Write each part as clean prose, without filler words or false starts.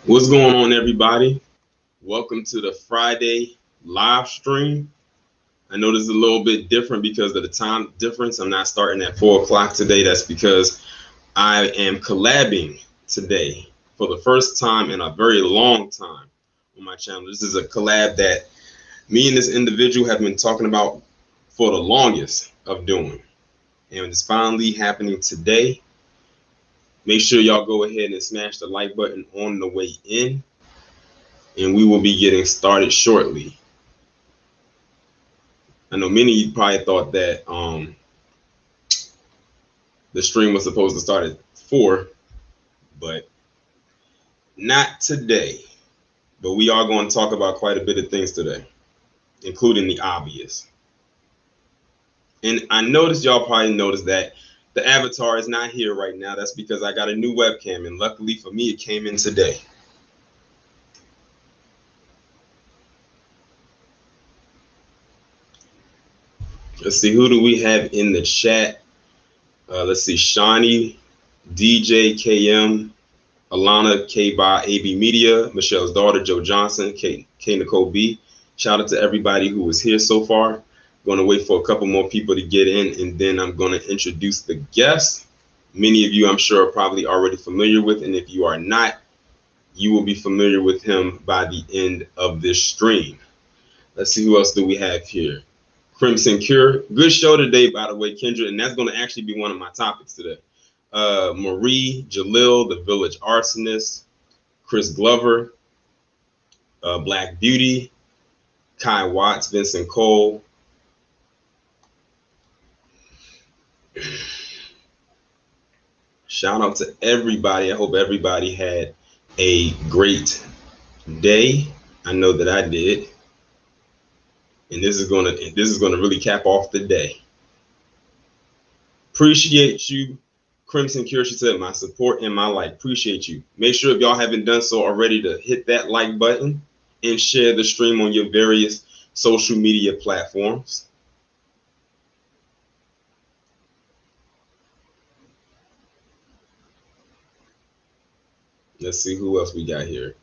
What's going on, everybody? Welcome to the Friday live stream. I know this is a little bit different because of the time difference. I'm not starting at 4 o'clock today. That's because I am collabing today for the first time in a very long time on my channel. This is a collab that me and this individual have been talking about for the longest of doing. And it's finally happening today. Make sure y'all go ahead and smash the like button on the way in, and we will be getting started shortly. I know many of you probably thought that the stream was supposed to start at 4, but not today. But we are going to talk about quite a bit of things today, including the obvious. And I noticed y'all probably noticed that the avatar is not here right now. That's because I got a new webcam, and luckily for me, it came in today. Let's see, who do we have in the chat? Let's see, Shawnee, DJ, KM, Alana, K by AB Media, Michelle's daughter, Joe Johnson, K Nicole B. Shout out to everybody who was here so far. Going to wait for a couple more people to get in, and then I'm going to introduce the guests. Many of you, I'm sure, are probably already familiar with, and if you are not, you will be familiar with him by the end of this stream. Let's see, who else do we have here? Crimson Cure. Good show today, by the way, Kendra, and that's going to actually be one of my topics today. Marie, Jalil, the Village Arsonist, Chris Glover, Black Beauty, Kai Watts, Vincent Cole. Shout out to everybody. I hope everybody had a great day. I know that I did. And this is gonna really cap off the day. Appreciate you, Crimson Cure. She said, my support and my like. Appreciate you. Make sure, if y'all haven't done so already, to hit that like button and share the stream on your various social media platforms. Let's see who else we got here.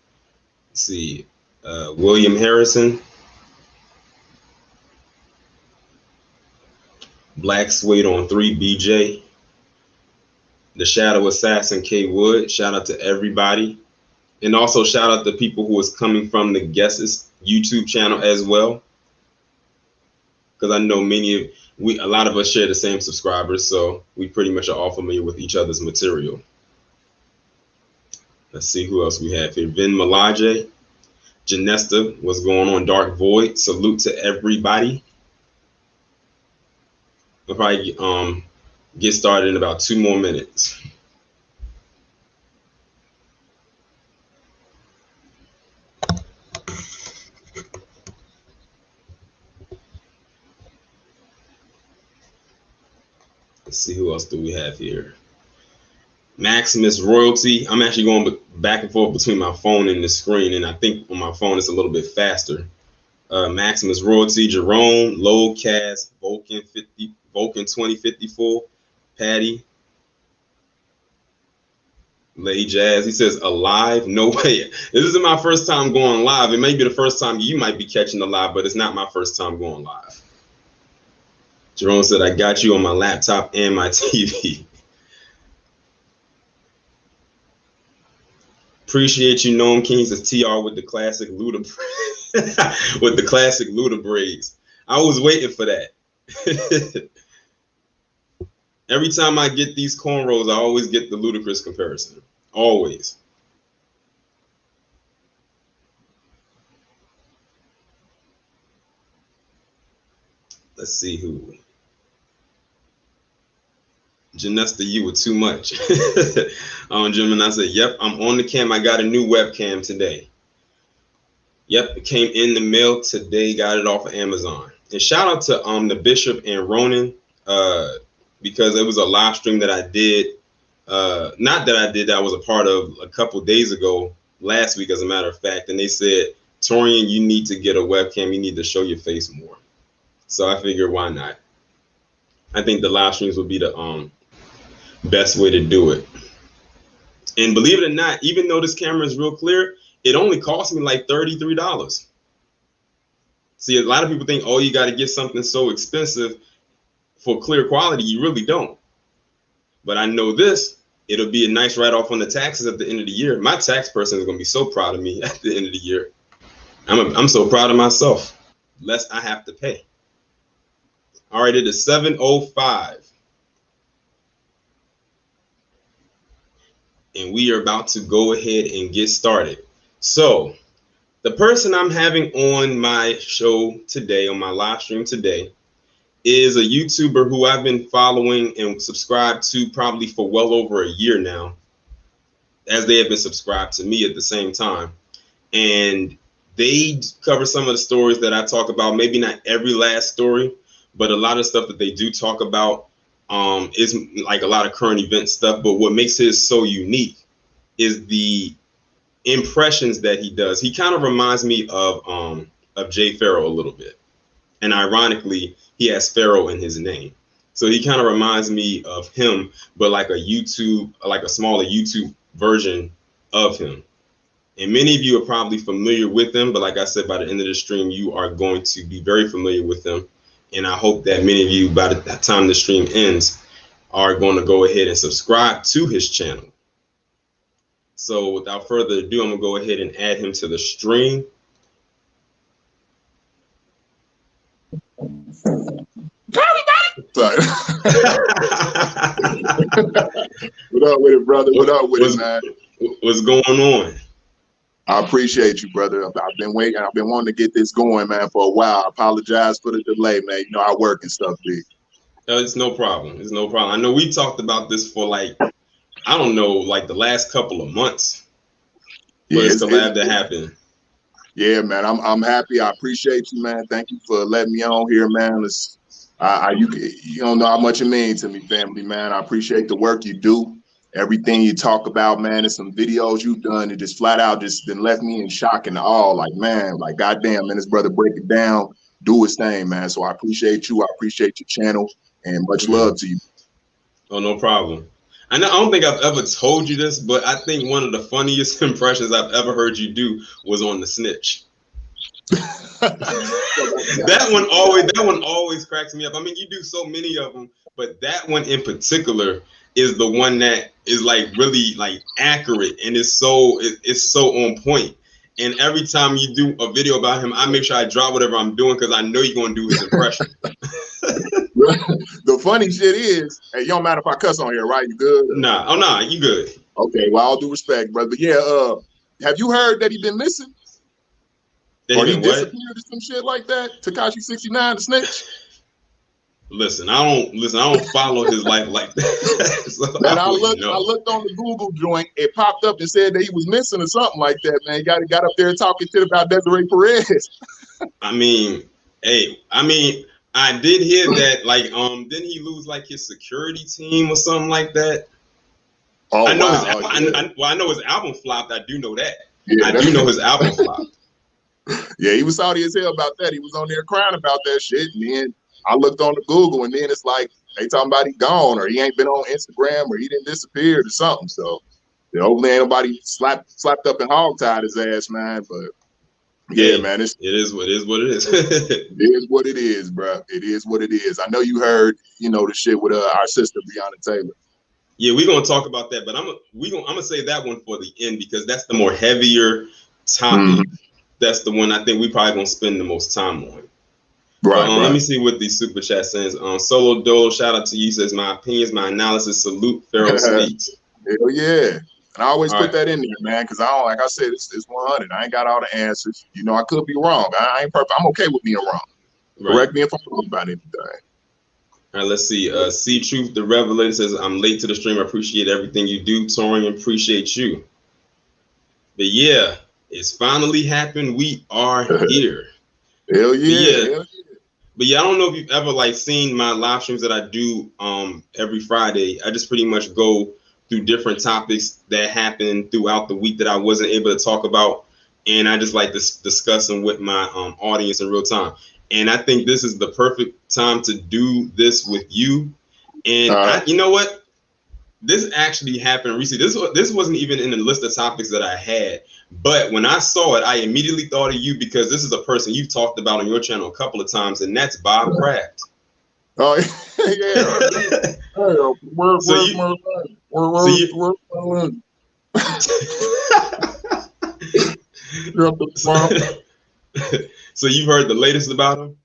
Let's see, William Harrison, Black Suede on 3, BJ, The Shadow Assassin, K Wood. Shout out to everybody, and also shout out to people who is coming from the guests YouTube channel as well, because I know a lot of us share the same subscribers, so we pretty much are all familiar with each other's material. Let's see who else we have here. Vin Malaje, Janesta, what's going on? Dark Void, salute to everybody. We'll probably get started in about 2 more minutes. Let's see, who else do we have here? Maximus Royalty. I'm actually going back and forth between my phone and the screen, and I think on my phone it's a little bit faster. Maximus Royalty, Jerome, Low Cast, Vulcan 2054, Patty, Lay Jazz. He says, alive? No way. This isn't my first time going live. It may be the first time you might be catching the live, but it's not my first time going live. Jerome said, I got you on my laptop and my TV. Appreciate you, Gnome Kings. It's TR with the classic Luda with the classic Luda braids. I was waiting for that. Every time I get these cornrows, I always get the Ludacris comparison. Always. Let's see who. Janesta, you were too much. Gemini said, yep, I'm on the cam. I got a new webcam today. Yep, it came in the mail today. Got it off of Amazon. And shout out to the Bishop and Ronan, because it was a live stream that I did. Not that I did, that I was a part of a couple days ago, last week, as a matter of fact. And they said, Taurean, you need to get a webcam. You need to show your face more. So I figured, why not? I think the live streams would be the best way to do it. And believe it or not, even though this camera is real clear, it only cost me like $33. See, a lot of people think, oh, you got to get something so expensive for clear quality. You really don't. But I know this, it'll be a nice write-off on the taxes at the end of the year. My tax person is going to be so proud of me at the end of the year. I'm so proud of myself. Less I have to pay. All right, it is 7:05. And we are about to go ahead and get started. So the person I'm having on my show today, on my live stream today, is a YouTuber who I've been following and subscribed to probably for well over a year now, as they have been subscribed to me at the same time. And they cover some of the stories that I talk about, maybe not every last story, but a lot of stuff that they do talk about is like a lot of current event stuff. But what makes his so unique is the impressions that he does. He kind of reminds me of Jay Pharaoh a little bit. And ironically, he has Pharaoh in his name. So he kind of reminds me of him, but like a smaller YouTube version of him. And many of you are probably familiar with him, but like I said, by the end of the stream, you are going to be very familiar with him. And I hope that many of you, by the time the stream ends, are going to go ahead and subscribe to his channel. So without further ado, I'm going to go ahead and add him to the stream. What up with it, brother? What up with it, man? What's going on? I appreciate you, brother. I've been waiting. I've been wanting to get this going, man, for a while. I apologize for the delay, man. You know, I work and stuff, big. It's no problem. It's no problem. I know we talked about this for like, I don't know, like the last couple of months. But yeah, it's collab to happen. Yeah, man. I'm happy. I appreciate you, man. Thank you for letting me on here, man. You don't know how much it means to me, family, man. I appreciate the work you do. Everything you talk about, man, and some videos you've done, it just flat out just then left me in shock and awe. Like, man, like, goddamn, man, this brother break it down, do his thing, man. So I appreciate you. I appreciate your channel, and much love to you. Oh, no problem. I don't think I've ever told you this, but I think one of the funniest impressions I've ever heard you do was on the snitch. that one always cracks me up. I mean, you do so many of them, but that one in particular is the one that is like really like accurate and it's so on point. And every time you do a video about him, I make sure I drop whatever I'm doing because I know you're gonna do his impression. The funny shit is, hey, you don't matter if I cuss on here, right? You good? Nah, you good. Okay, well, all due respect, brother. Yeah, have you heard that he been missing? Or he disappeared or some shit like that? Tekashi 69, the snitch? Listen, I don't follow his life like that. So man, I looked on the Google joint. It popped up and said that he was missing or something like that, man. He got up there talking shit about Desiree Perez. I mean, I did hear that, like, didn't he lose like his security team or something like that? Oh, I know wow. I know his album flopped. I do know that. Yeah, I do know his album flopped. Yeah, he was salty as hell about that. He was on there crying about that shit. And then I looked on the Google, and then it's like they talking about he gone or he ain't been on Instagram or he didn't disappear or something. So hopefully ain't nobody slapped up and hogtied his ass, man. But yeah, man, it is what it is. It is what it is, bro. It is what it is. I know you heard, the shit with our sister Breonna Taylor. Yeah, we're gonna talk about that, but I'm gonna say that one for the end because that's the more heavier topic. That's the one I think we probably gonna spend the most time on. Right. Let me see what the super chat says. Solo Dolo, shout out to you. Says my opinions, my analysis. Salute Pharaoh Speaks. Hell yeah. And I always put that in there, man, because like I said, it's 100. I ain't got all the answers. I could be wrong. I ain't perfect. I'm okay with being wrong. Right. Correct me if I'm wrong about anything. All right, let's see. See Truth the Revelator says, I'm late to the stream. I appreciate everything you do. Taurean, appreciate you. But yeah, it's finally happened. We are here. Hell yeah. But yeah, I don't know if you've ever like seen my live streams that I do every Friday. I just pretty much go through different topics that happen throughout the week that I wasn't able to talk about. And I just like to discuss them with my audience in real time. And I think this is the perfect time to do this with you. And you know what? this actually happened recently. This wasn't even in the list of topics that I had, but when I saw it, I immediately thought of you because this is a person you've talked about on your channel a couple of times, and that's Bob Kraft. Oh yeah. So you've heard the latest about him?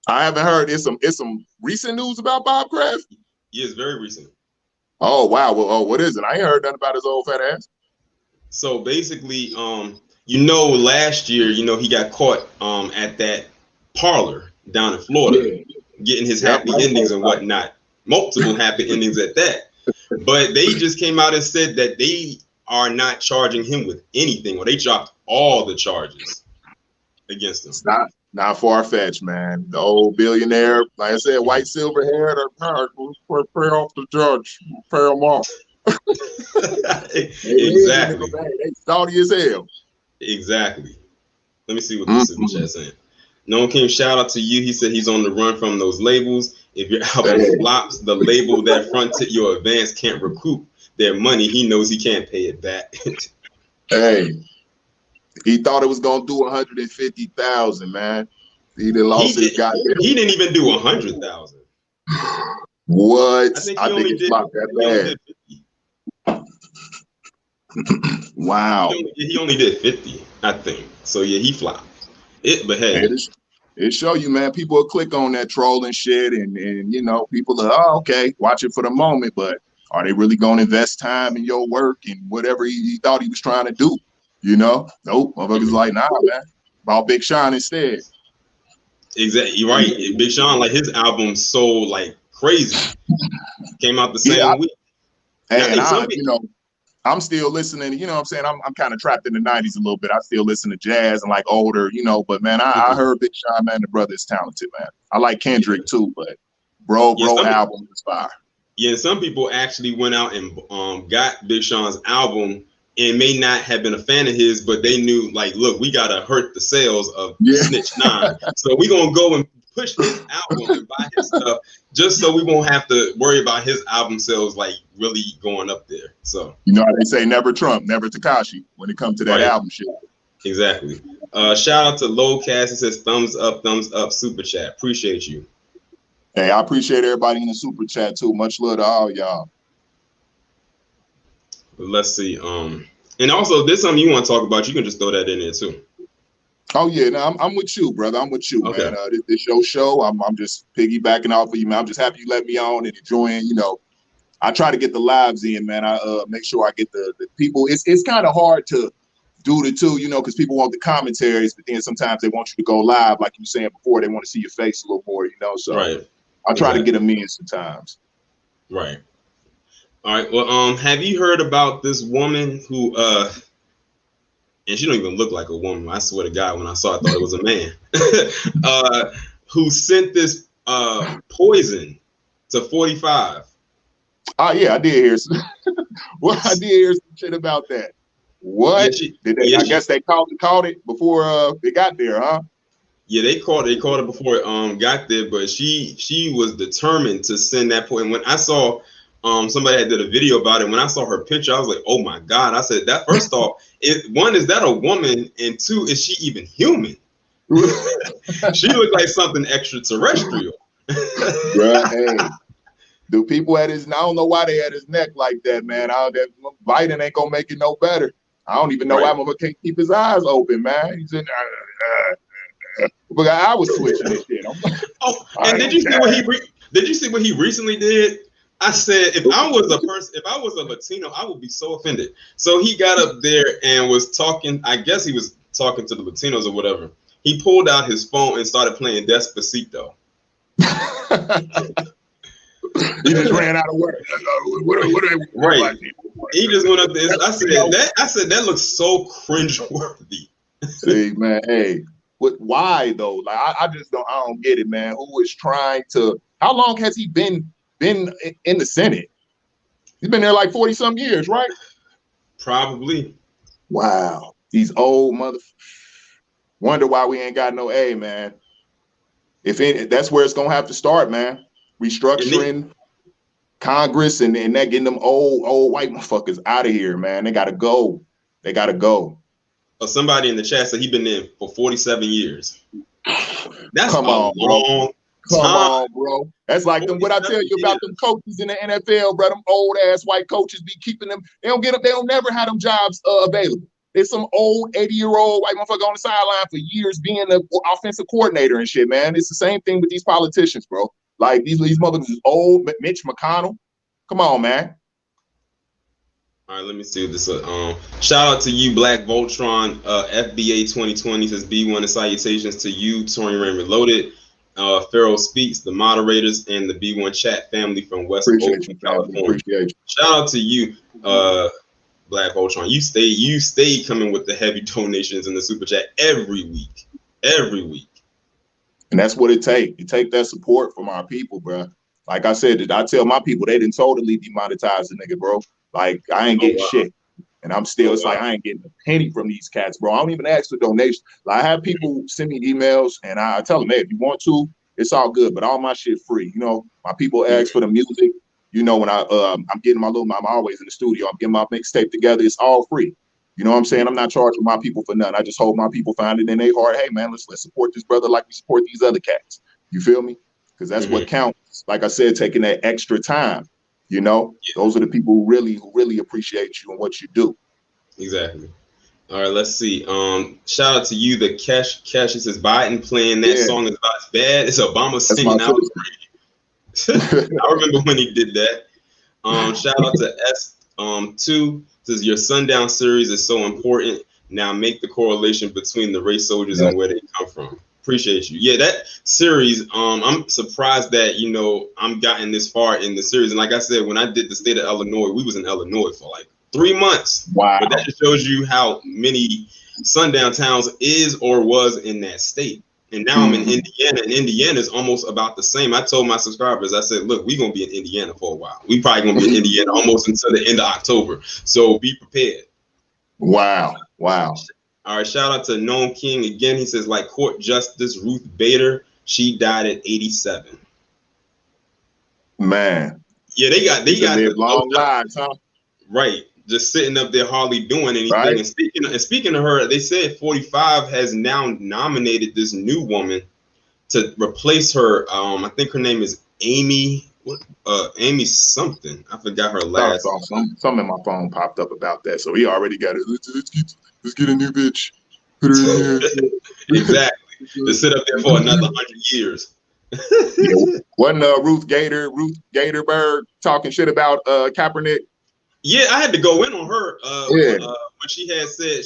I haven't heard. It's some recent news about Bob Kraft. Yeah, it's very recent. Oh wow. Well, what is it? I ain't heard nothing about his old fat ass. So basically, last year, he got caught at that parlor down in Florida, getting his happy endings and whatnot, multiple happy endings at that. But they just came out and said that they are not charging him with anything, or they dropped all the charges against him. It's not far-fetched, man. The old billionaire, like I said, white silver hair, pay off the judge, pay him off. Exactly. They salty as hell. Exactly. Let me see what the super chat's saying. No one came. Shout out to you. He said he's on the run from those labels. If your album flops, the label that fronted your advance can't recoup their money. He knows he can't pay it back. Hey, he thought it was gonna do 150,000, man. He done lost his goddamn. He didn't even do 100,000. What? I think it's flopped that bad. Wow. He only did 50, I think. So yeah, he flopped. But hey. It show you, man, people will click on that trolling shit and people are, oh, okay, watch it for the moment, but are they really going to invest time in your work and whatever he thought he was trying to do? Nope. Motherfuckers like, nah, man, about Big Sean instead. Exactly. You're right. Big Sean, like his album sold like crazy. Came out the same week. And I'm still listening, you know what I'm saying? I'm kind of trapped in the 90s a little bit. I still listen to jazz and like older, but man, I heard Big Sean, man, the brother is talented, man. I like Kendrick too, but bro album is fire. Yeah, and some people actually went out and got Big Sean's album and may not have been a fan of his, but they knew, like, look, we gotta hurt the sales of Snitch 9. So we're gonna go and push his album and buy his stuff just so we won't have to worry about his album sales like really going up there. So how they say never Trump, never Tekashi when it comes to that album shit. Exactly. Shout out to Lowcast. It says thumbs up, super chat. Appreciate you. Hey, I appreciate everybody in the super chat too. Much love to all y'all. Let's see. And also, there's something you want to talk about. You can just throw that in there too. Oh yeah, no, I'm with you, brother. I'm with you, man. This your show. I'm just piggybacking off of you, man. I'm just happy you let me on and enjoying. I try to get the lives in, man. I make sure I get the people. It's kind of hard to do the two, because people want the commentaries, but then sometimes they want you to go live, like you were saying before. They want to see your face a little more, So I try to get them in sometimes. Right. All right. Well, have you heard about this woman who and she don't even look like a woman. I swear to God, when I saw it, I thought it was a man. Who sent this poison to 45? Oh yeah, I did hear some. I did hear some shit about that. What? I guess they caught it before it got there, huh? Yeah, they caught it before it got there, but she was determined to send that poison. When I saw somebody had did a video about it, when I saw her picture, I was like, oh my God. I said that first off, one, is that a woman? And two, is she even human? She looked like something extraterrestrial. Hey, do people at his, I don't know why they at his neck like that, man. That Biden ain't gonna make it no better. I don't even know why motherfucker can't keep his eyes open, man. He's in but I was switching this shit. And did you see what he recently did? I said, if I was a Latino, I would be so offended. So he got up there and was talking, I guess he was talking to the Latinos or whatever. He pulled out his phone and started playing Despacito. He just ran out of words. Right. He just went up there. I said that looks so cringeworthy. Hey man, hey. Why though? Like I don't get it, man. Who is trying to, how long has he been in the Senate? He's been there like 40-some years, right? Probably. Wow. These old wonder why we ain't got no A, man. That's where it's gonna have to start, man. Restructuring. Congress and they're getting them old white motherfuckers out of here, man. They gotta go. They gotta go. Somebody in the chat said he been in for 47 years. That's Come on, long Come time. on, bro. That's like them. What I tell you about them coaches in the NFL, bro. Them old ass white coaches be keeping them. They don't get them. They don't never have them jobs available. There's some old 80-year-old white motherfucker on the sideline for years being an offensive coordinator and shit, man. It's the same thing with these politicians, bro. Like these motherfuckers is old. Mitch McConnell. Come on, man. All right, let me see this. Shout out to you, Black Voltron. FBA 2020 says B1 and salutations to you, Taurean Reloaded. Pharaoh Speaks, the moderators, and the B1 chat family from West Oakland, California. Appreciate you. Shout out to you, Black Voltron. You stay coming with the heavy donations in the super chat every week. And that's what it takes. You take that support from our people, bro. Like I said, I tell my people they didn't totally demonetize the nigga, bro. Like I ain't getting shit. And I'm still, it's like I ain't getting a penny from these cats, bro. I don't even ask for donations. Like I have people send me emails and I tell them, hey, if you want to, it's all good, but all my shit free. You know, my people ask for the music. You know, when I'm getting I'm always in the studio, I'm getting my mixtape together, it's all free. You know what I'm saying? I'm not charging my people for nothing. I just hope my people find it in their heart. Hey man, let's support this brother like we support these other cats. You feel me? Because that's what counts. Like I said, taking that extra time. You know, those are the people who really appreciate you and what you do. Exactly. All right, let's see. Shout out to you, the Cash. He says Biden playing that song is about as bad as Obama singing. I remember when he did that. Shout out to S2 says your Sundown series is so important. Now make the correlation between the race soldiers and where they come from. Appreciate you. Yeah, that series, I'm surprised that, you know, I'm gotten this far in the series. And like I said, when I did the state of Illinois, we was in Illinois for like 3 months. Wow. But that just shows you how many sundown towns is or was in that state. And now I'm in Indiana, and Indiana is almost about the same. I told my subscribers, I said, look, we're going to be in Indiana for a while. We probably going to be in Indiana almost until the end of October. So be prepared. Wow. All right, shout out to Noam King again. He says, like Court Justice Ruth Bader, she died at 87. Man. Yeah, they got long lives, huh? Right, just sitting up there hardly doing anything. Right. And speaking of her, they said 45 has now nominated this new woman to replace her. I think her name is Amy. Amy something. I forgot her last. Something in my phone popped up about that, so he already got it. Let's get a new bitch. Put her in here. Exactly. To sit up there for another 100 years. Wasn't Ruth Gatorberg talking shit about Kaepernick? Yeah, I had to go in on her when she had said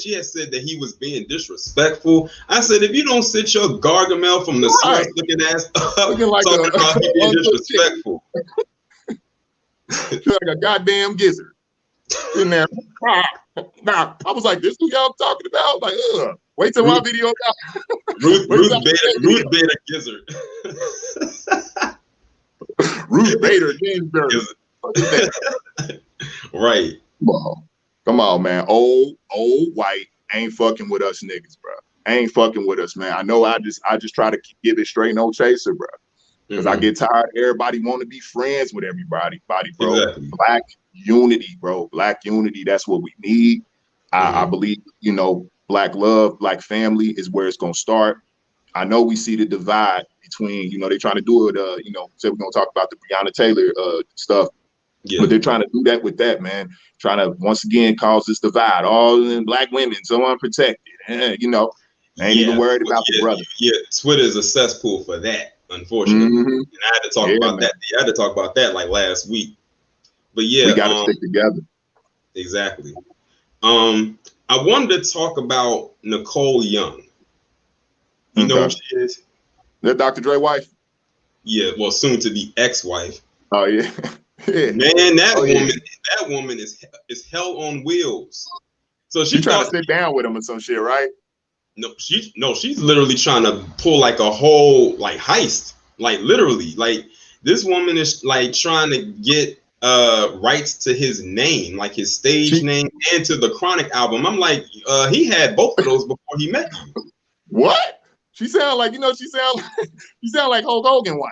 that he was being disrespectful. I said, if you don't sit your Gargamel from the slush looking ass up, looking like talking about being disrespectful. Like a goddamn gizzard in there. Nah, I was like, this who y'all talking about? Like, wait till my video out. Ruth Bader Gizzard. Ruth Bader Ginsburg. Right. Come on, man. Old white ain't fucking with us niggas, bro. Ain't fucking with us, man. I know I just try to give it straight, no chaser, bro. Because I get tired. Everybody want to be friends with everybody, bro. Exactly. Black unity, bro. Black unity. That's what we need. I believe, you know, black love, black family is where it's gonna start. I know we see the divide between, you know, they trying to do it. You know, say we're gonna talk about the Breonna Taylor stuff. Yeah. But they're trying to do that with that, man. Trying to once again cause this divide. All in black women, so unprotected. You know, ain't even worried about the brother. Yeah, Twitter is a cesspool for that, unfortunately. And I had to talk about that. I had to talk about that like last week. But yeah, we gotta stick together. Exactly. I wanted to talk about Nicole Young. You know who she is? That Dr. Dre wife? Yeah, well, soon to be ex-wife. Oh yeah. Man, that woman is hell on wheels. So she trying to sit down with him or some shit, right? No, she's literally trying to pull like a whole like heist. Like literally, like this woman is like trying to get rights to his name, like his stage name, and to the Chronic album. I'm like, he had both of those before he met you. What? She sound like, you know, she sound like Hulk Hogan wife.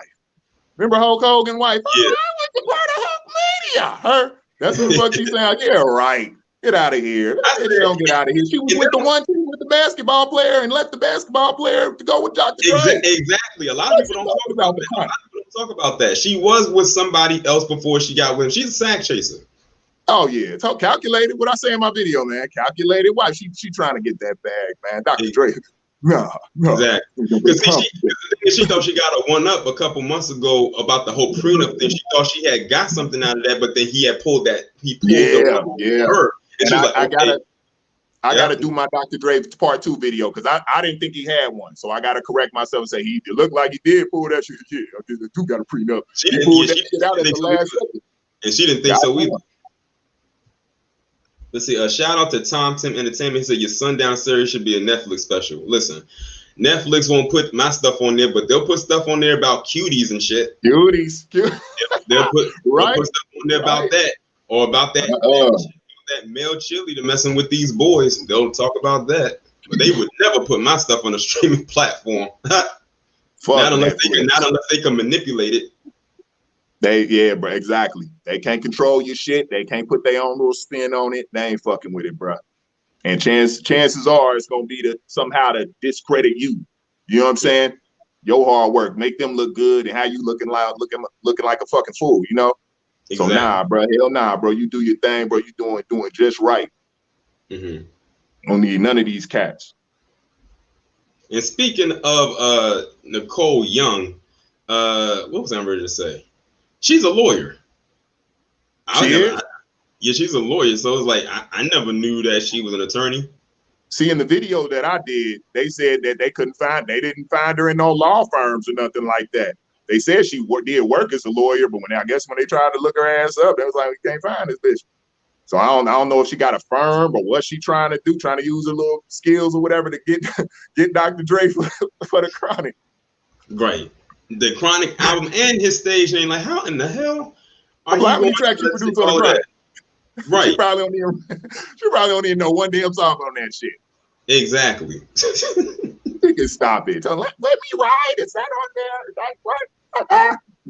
Remember Hulk Hogan wife? Yeah. Oh, I was a part of Hulk media. Her. That's what the fuck she's saying. Yeah, right. Get out of here. Don't get out of here. She was with the one team with the basketball player and left the basketball player to go with Dr. Dre. Exactly. A lot of people don't talk about that. A lot of people don't talk about that. She was with somebody else before she got with him. She's a sack chaser. Oh yeah, it's all calculated. What I say in my video, man. Calculated. Why she trying to get that bag, man? Dr. Dre. No. Exactly. Because she thought she got a one up a couple months ago about the whole prenup thing. She thought she had got something out of that, but then he had pulled that. He pulled her. And I gotta do my Dr. Dre part 2 video because I didn't think he had one. So I gotta correct myself and say he looked like he did pull that shit. Yeah, the dude got a prenup. He pulled that shit out at the last second. And she didn't think so either. Let's see. Shout out to Tom Tim Entertainment. He said your Sundown series should be a Netflix special. Listen, Netflix won't put my stuff on there, but they'll put stuff on there about cuties and shit. Cuties. They'll put stuff on there about that or about that male cheerleader messing with these boys. They'll talk about that, but they would never put my stuff on a streaming platform. Not unless they can manipulate it. Bro, exactly. They can't control your shit. They can't put their own little spin on it. They ain't fucking with it, bro. And chances are it's gonna be somehow to discredit you. You know what I'm saying? Your hard work, make them look good, and how you looking like a fucking fool. You know? Exactly. So nah, bro. Hell nah, bro. You do your thing, bro. You doing just right. Mm-hmm. Don't need none of these cats. And speaking of Nicole Young, what was I ready to say? She's a lawyer. She's a lawyer. So it's like I never knew that she was an attorney. See, in the video that I did, they said that they didn't find her in no law firms or nothing like that. They said she did work as a lawyer, but when they tried to look her ass up, they was like, we can't find this bitch. So I don't know if she got a firm or what she trying to do, trying to use her little skills or whatever to get Dr. Dre for the Chronic. Right. The Chronic album and his stage name. Like, how in the hell are you? How many tracks you produced on the Chronic? Right. She probably don't even know one damn song on that shit. Exactly. You can stop it. Let me ride. Is that on there? Like what?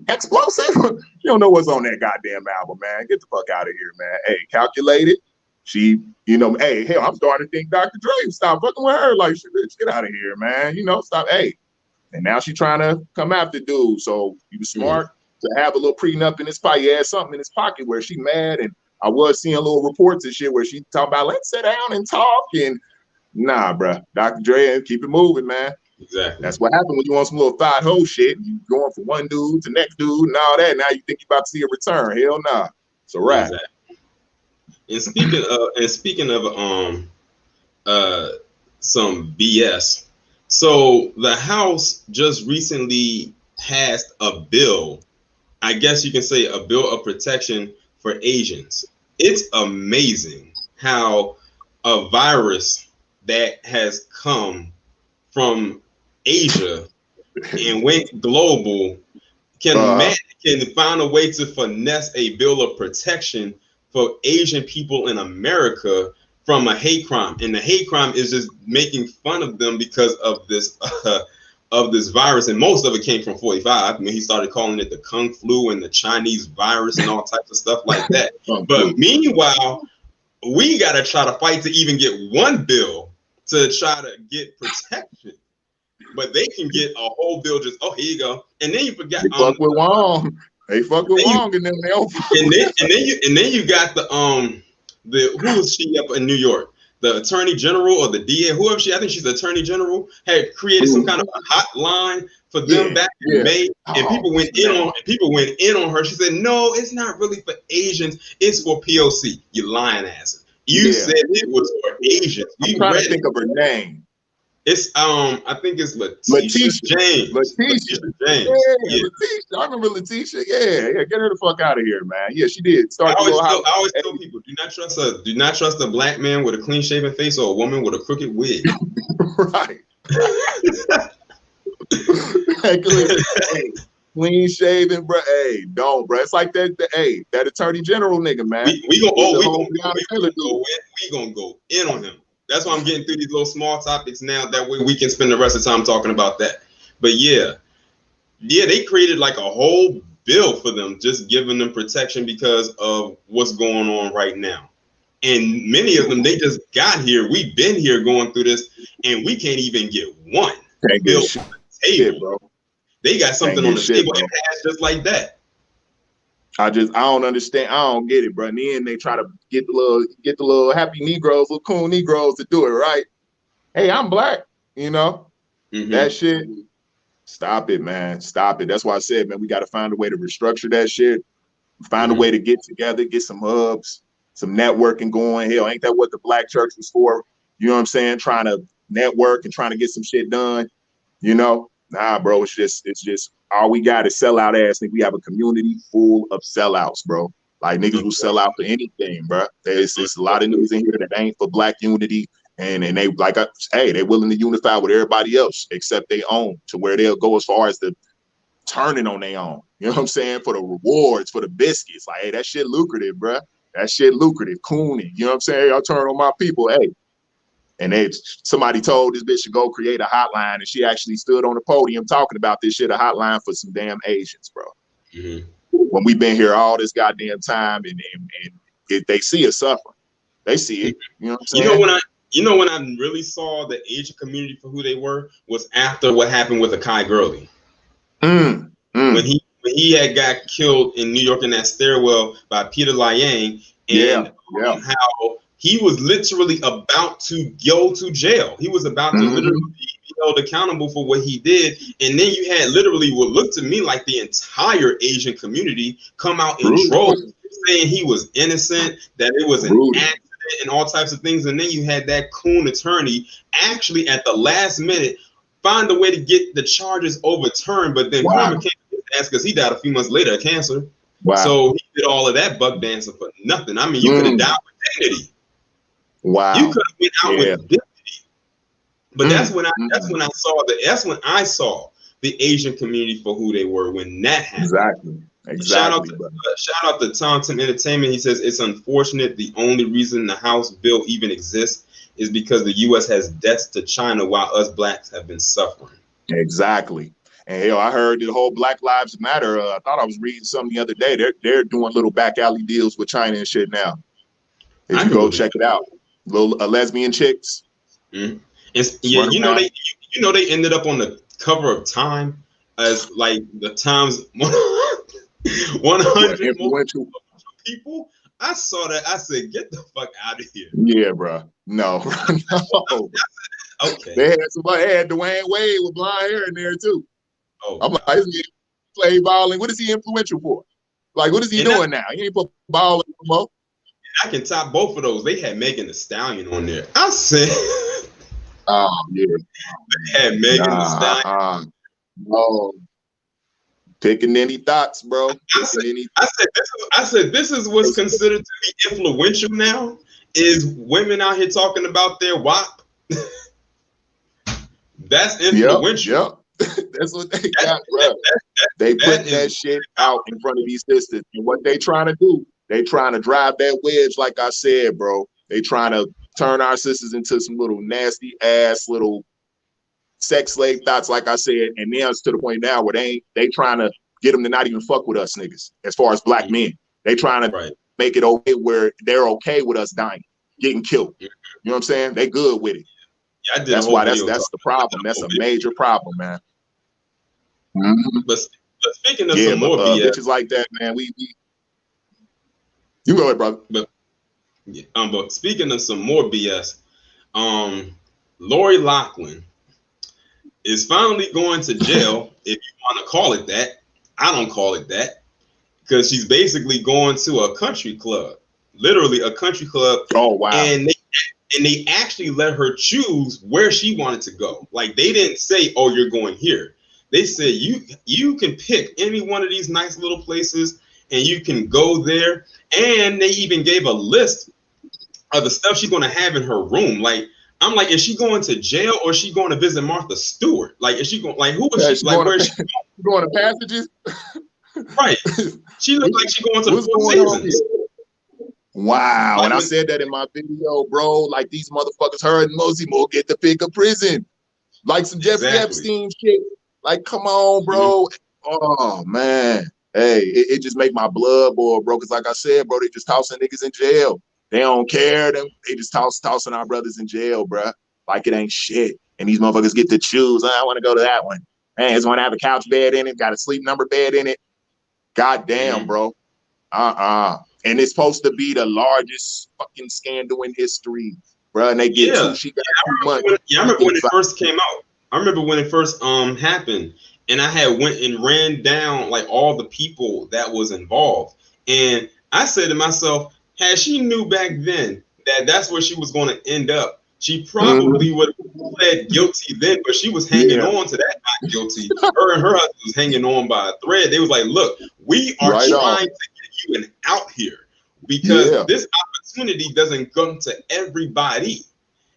Explosive. You don't know what's on that goddamn album, man. Get the fuck out of here, man. Hey, Calculated. She, hey, hell, I'm starting to think Dr. Dre. Stop fucking with her. Like, bitch, get out of here, man. Stop. Hey. And now she's trying to come after dude. So you was smart to have a little prenup in his pocket. He had something in his pocket where she mad. And I was seeing little reports and shit where she talking about, let's sit down and talk. And nah, bro. Dr. Dre, keep it moving, man. Exactly. That's what happened when you want some little thought hole shit. You going from one dude to next dude and all that. Now you think you're about to see a return. Hell nah. It's a wrap. Exactly. And speaking of some BS. So the House just recently passed a bill. I guess you can say a bill of protection for Asians. It's amazing how a virus that has come from Asia and went global can find a way to finesse a bill of protection for Asian people in America from a hate crime. And the hate crime is just making fun of them because of this virus. And most of it came from 45. I mean, he started calling it the Kung Flu and the Chinese virus and all types of stuff like that. But meanwhile, we got to try to fight to even get one bill to try to get protection. But they can get a whole bill just, here you go. And then you forgot. They fuck with Wong. They fuck with Wong and then they don't. And then you got who is she up in New York? The Attorney General or the DA, whoever I think she's the Attorney General, had created some kind of a hotline for them back in May, and people went in on her. She said, "No, it's not really for Asians. It's for POC. You lying asses. You said it was for Asians." I'm trying to think of her name. It's I think it's Letitia James. Letitia James. Yeah. Letitia. I remember Letitia. Yeah. Get her the fuck out of here, man. Yeah, she did. I always tell people, do not trust a black man with a clean shaven face or a woman with a crooked wig. Right. Clean shaven, bro. Hey, don't, bro. It's like that Attorney General nigga, man. We gonna go in on him. That's why I'm getting through these little small topics now. That way we can spend the rest of the time talking about that. But yeah, they created like a whole bill for them, just giving them protection because of what's going on right now. And many of them, they just got here. We've been here going through this, and we can't even get one bill on the table, bro. They got something on the table and passed just like that. I don't understand. I don't get it, bro. And then they try to get the little happy Negroes, little cool Negroes to do it, right? Hey, I'm black, you know? That shit. Stop it, man. Stop it. That's why I said, man, we got to find a way to restructure that shit. Find a way to get together, get some hubs, some networking going. Hell, ain't that what the black church was for? You know what I'm saying? Trying to network and trying to get some shit done. You know? Nah, bro, it's just all we got is sellout ass. Think we have a community full of sellouts, bro. Like niggas will sell out for anything, bro. There's a lot of niggas in here that ain't for black unity, and they like, hey, they willing to unify with everybody else except they own, to where they'll go as far as the turning on their own. You know what I'm saying? For the rewards, for the biscuits. Like, hey, that shit lucrative, bro. That shit lucrative, cooning. You know what I'm saying? Hey, I'll turn on my people. Hey. And somebody told this bitch to go create a hotline, and she actually stood on the podium talking about this shit, a hotline for some damn Asians, bro. When we've been here all this goddamn time, and they see us suffering. They see it. You know what I'm saying? You know when I really saw the Asian community for who they were was after what happened with Akai Gurley. When he had got killed in New York in that stairwell by Peter Liang, and how he was literally about to go to jail. He was about to literally be held accountable for what he did. And then you had literally what looked to me like the entire Asian community come out in droves saying he was innocent, that it was an accident and all types of things. And then you had that coon attorney actually at the last minute find a way to get the charges overturned. But then karma came to his ass because he died a few months later of cancer. So he did all of that buck dancing for nothing. I mean, you could have died with dignity. You could have went out with dignity. But that's when I saw the Asian community for who they were when that happened. Exactly. Shout out to Tom Tim Entertainment. He says it's unfortunate. The only reason the House bill even exists is because the U.S. has debts to China while us blacks have been suffering. Exactly. And hell, I heard the whole Black Lives Matter. I thought I was reading something the other day. They're doing little back alley deals with China and shit now. If you go check it out, little lesbian chicks. You know they ended up on the cover of Time as like the Times 100 influential people. I saw that. I said, "Get the fuck out of here." Yeah, bro. No. Okay. They had Dwayne Wade with blonde hair in there too. I'm like, is he play balling? What is he influential for? Like, what is he doing now? He ain't put balling no more. I can top both of those. They had Megan Thee Stallion on there. I said, oh yeah, they had Megan Thee Stallion. No, picking any thoughts, bro. I said, this is what's considered to be influential now. Is women out here talking about their WAP? That's influential. Yep. That's what they got, bro. They put that shit out in front of these sisters, and what they trying to do? They trying to drive that wedge, like I said, bro. They trying to turn our sisters into some little nasty ass little sex slave thoughts, like I said. And now it's to the point now where they trying to get them to not even fuck with us niggas as far as black men. They trying to make it okay where they're okay with us dying, getting killed. You know what I'm saying? They good with it. Yeah, that's why that's the problem. That's a major problem, man. But speaking of some more BS, bitches like that, man, we you go ahead, brother. But speaking of some more BS, Lori Loughlin is finally going to jail, if you want to call it that. I don't call it that, because she's basically going to a country club, literally a country club. Oh wow! And they actually let her choose where she wanted to go. Like, they didn't say, "Oh, you're going here." They said you can pick any one of these nice little places and you can go there. And they even gave a list of the stuff she's going to have in her room. Like, I'm like, is she going to jail or is she going to visit Martha Stewart? Like, is she going, like, who is she? Like, where is she going to Passages? Right. She looks like she's going to the Four Seasons. Wow. Like, and I said that in my video, bro. Like, these motherfuckers, her and Mosey Mo get to pick a prison. Like some Jeffrey Epstein shit. Like, come on, bro. Oh, man. Hey, it just make my blood boil, bro. Because like I said, bro, they just tossing niggas in jail. They don't care. They just tossing our brothers in jail, bro. Like it ain't shit. And these motherfuckers get to choose. I want to go to that one. Hey, it's want to have a couch bed in it. Got a sleep number bed in it. God damn, bro. And it's supposed to be the largest fucking scandal in history, bro. And they get two. She got 2 months. I remember when it first came out. I remember when it first happened, and I had went and ran down like all the people that was involved, and I said to myself, had she knew back then that that's where she was going to end up, she probably would have pled guilty then, but she was hanging on to that not guilty. Her and her husband was hanging on by a thread. They was like, look, we are trying to get you an out here because this opportunity doesn't come to everybody.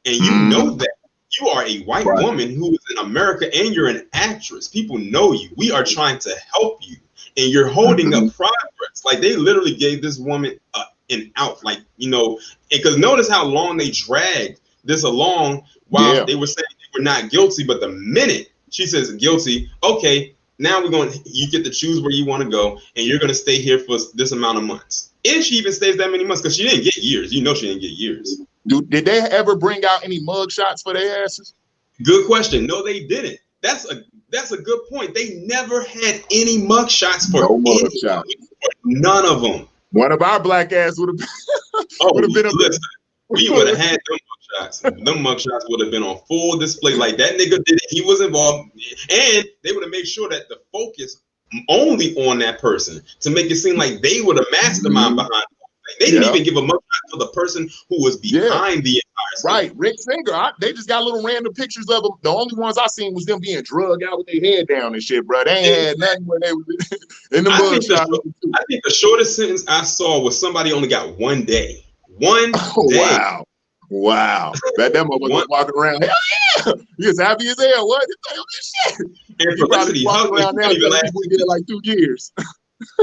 And you know that. You are a white woman who is in America and you're an actress. People know you. We are trying to help you. And you're holding up progress. Like they literally gave this woman an out. Like, you know, because notice how long they dragged this along while they were saying they were not guilty. But the minute she says guilty, okay, now you get to choose where you want to go. And you're going to stay here for this amount of months. If she even stays that many months, because she didn't get years. You know she didn't get years. Did they ever bring out any mug shots for their asses? Good question. No, they didn't. That's a good point. They never had any mug shots for none of them. One of our black ass would have been we would have had them mug shots. Them mug shots would have been on full display. Like that nigga did it. He was involved, and they would have made sure that the focus only on that person to make it seem like they were the mastermind behind it. They didn't even give a mug shot for the person who was behind the entire story. Right, Rick Singer. They just got little random pictures of them. The only ones I seen was them being drugged out with their head down and shit, bro. They ain't had nothing when they was in the mug shot. I think the shortest sentence I saw was somebody only got 1 day. 1 day. Wow. That motherfucker was walking around. Hell yeah! He was happy as hell. What? Shit. And Felicity Huffman around now like 2 years.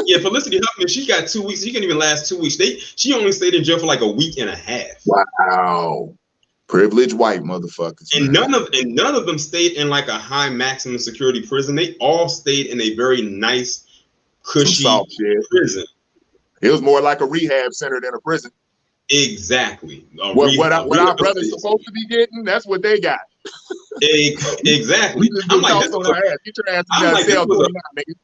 Yeah, Felicity Huffman, she got 2 weeks. She couldn't even last 2 weeks. She only stayed in jail for like a week and a half. Wow. Privileged white motherfuckers. And none of them stayed in like a high maximum security prison. They all stayed in a very nice, cushy prison. It was more like a rehab center than a prison. Exactly. What our brothers supposed to be getting, that's what they got. Exactly. I'm like, get your ass in that cell, nigga.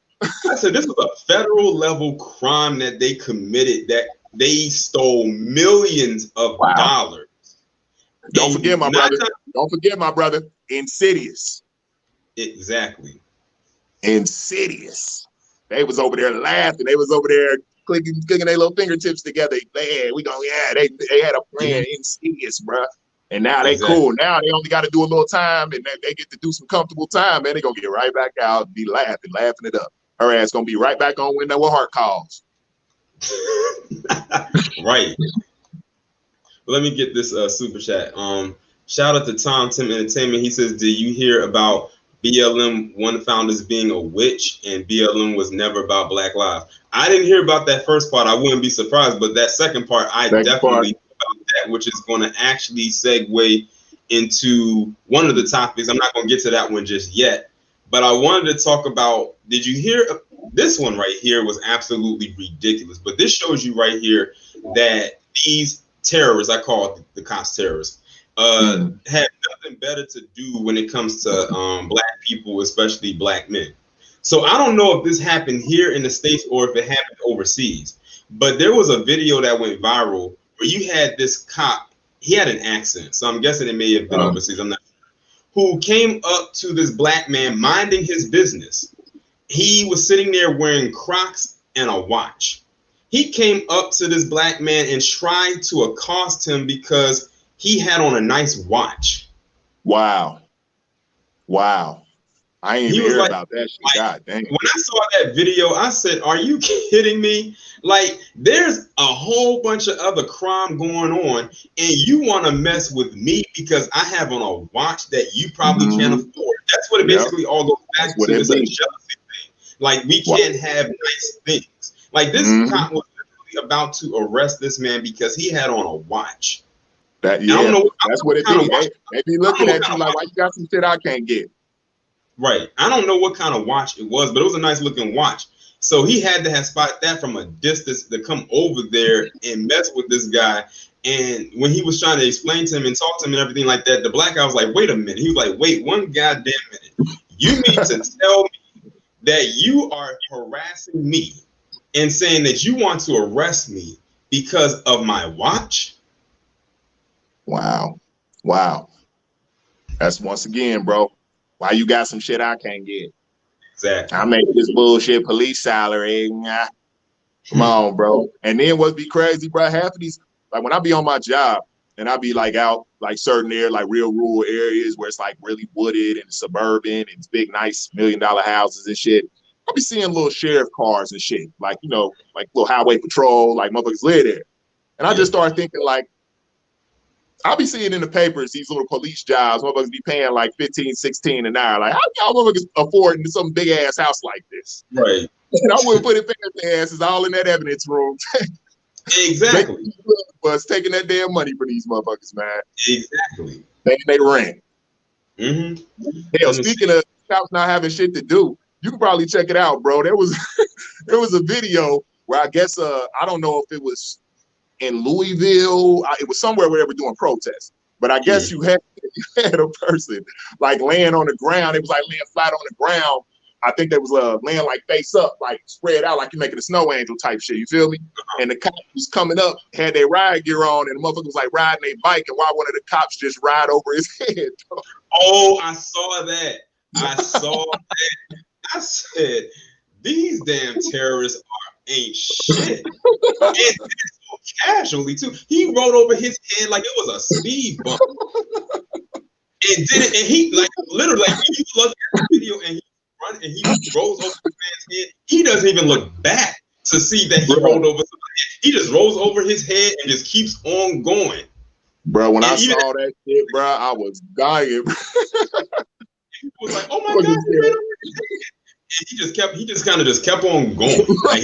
I said this was a federal level crime that they committed, that they stole millions of dollars. Don't forget, my brother. Insidious. Exactly. Insidious. They was over there laughing. They was over there clicking their little fingertips together. They had a plan. Insidious, bro. And now they cool. Now they only got to do a little time, and they get to do some comfortable time, man. They gonna get right back out, be laughing it up. Her ass gonna be right back on when that heart calls. Right. Let me get this super chat. Shout out to Tom Tim Entertainment. He says, "Did you hear about BLM one founders being a witch, and BLM was never about Black lives?" I didn't hear about that first part. I wouldn't be surprised, but that second part, I definitely know about that, which is going to actually segue into one of the topics. I'm not going to get to that one just yet, but I wanted to talk about, did you hear this one right here was absolutely ridiculous, but this shows you right here that these terrorists, I call the cops terrorists, have nothing better to do when it comes to Black people, especially Black men. So I don't know if this happened here in the States or if it happened overseas, but there was a video that went viral where you had this cop, he had an accent, so I'm guessing it may have been overseas, I'm not sure, who came up to this Black man minding his business. He was sitting there wearing Crocs and a watch. He came up to this Black man and tried to accost him because he had on a nice watch. Wow. I ain't even hear about that shit. God dang. When I saw that video, I said, are you kidding me? Like, there's a whole bunch of other crime going on, and you want to mess with me because I have on a watch that you probably can't afford. That's what it basically all goes back to. It's a jealousy thing. Like, we can't have nice things. Like, this cop was literally about to arrest this man because he had on a watch. That's what it is. They be looking at you like, why you got some shit I can't get? Right. I don't know what kind of watch it was, but it was a nice looking watch. So he had to have spotted that from a distance to come over there and mess with this guy. And when he was trying to explain to him and talk to him and everything like that, the black guy was like, wait a minute. He was like, wait, one goddamn minute. You mean to tell me that you are harassing me and saying that you want to arrest me because of my watch? Wow. Wow. That's once again, bro, why you got some shit I can't get. Exactly. I make this bullshit police salary. Come on, bro. And then what be crazy, bro, half of these, like when I be on my job and I be like out like certain areas, like real rural areas where it's like really wooded and suburban and it's big, nice $1 million houses and shit. I be seeing little sheriff cars and shit, like, you know, like little highway patrol, like motherfuckers live there. And I just started thinking like, I'll be seeing in the papers these little police jobs, motherfuckers be paying like 15, 16 an hour. Like, how y'all motherfuckers afford some big ass house like this? Right. And I wouldn't put it past their asses all in that evidence room. Exactly. But taking that damn money for these motherfuckers, man. Exactly. They rent. Mm-hmm. Hell, speaking of cops not having shit to do, you can probably check it out, bro. There was a video where I guess I don't know if it was in Louisville, it was somewhere where they were doing protests. But I guess you had a person like laying on the ground. It was like laying flat on the ground. I think they was laying like face up, like spread out, like you're making a snow angel type shit. You feel me? And the cops was coming up, had their ride gear on, and the motherfucker was like riding a bike, and why one of the cops just ride over his head. Oh, I saw that. I saw that. I said, these damn terrorists ain't shit. And so casually too. He rode over his head like it was a speed bump. And did it, and he like literally like you look at the video and he run and he rolls over the man's head. He doesn't even look back to see that he rolled over somebody's head. He just rolls over his head and just keeps on going. Bro, when I saw that shit, bro, I was dying. He was like, "Oh my god!" And he just kind of kept on going. Like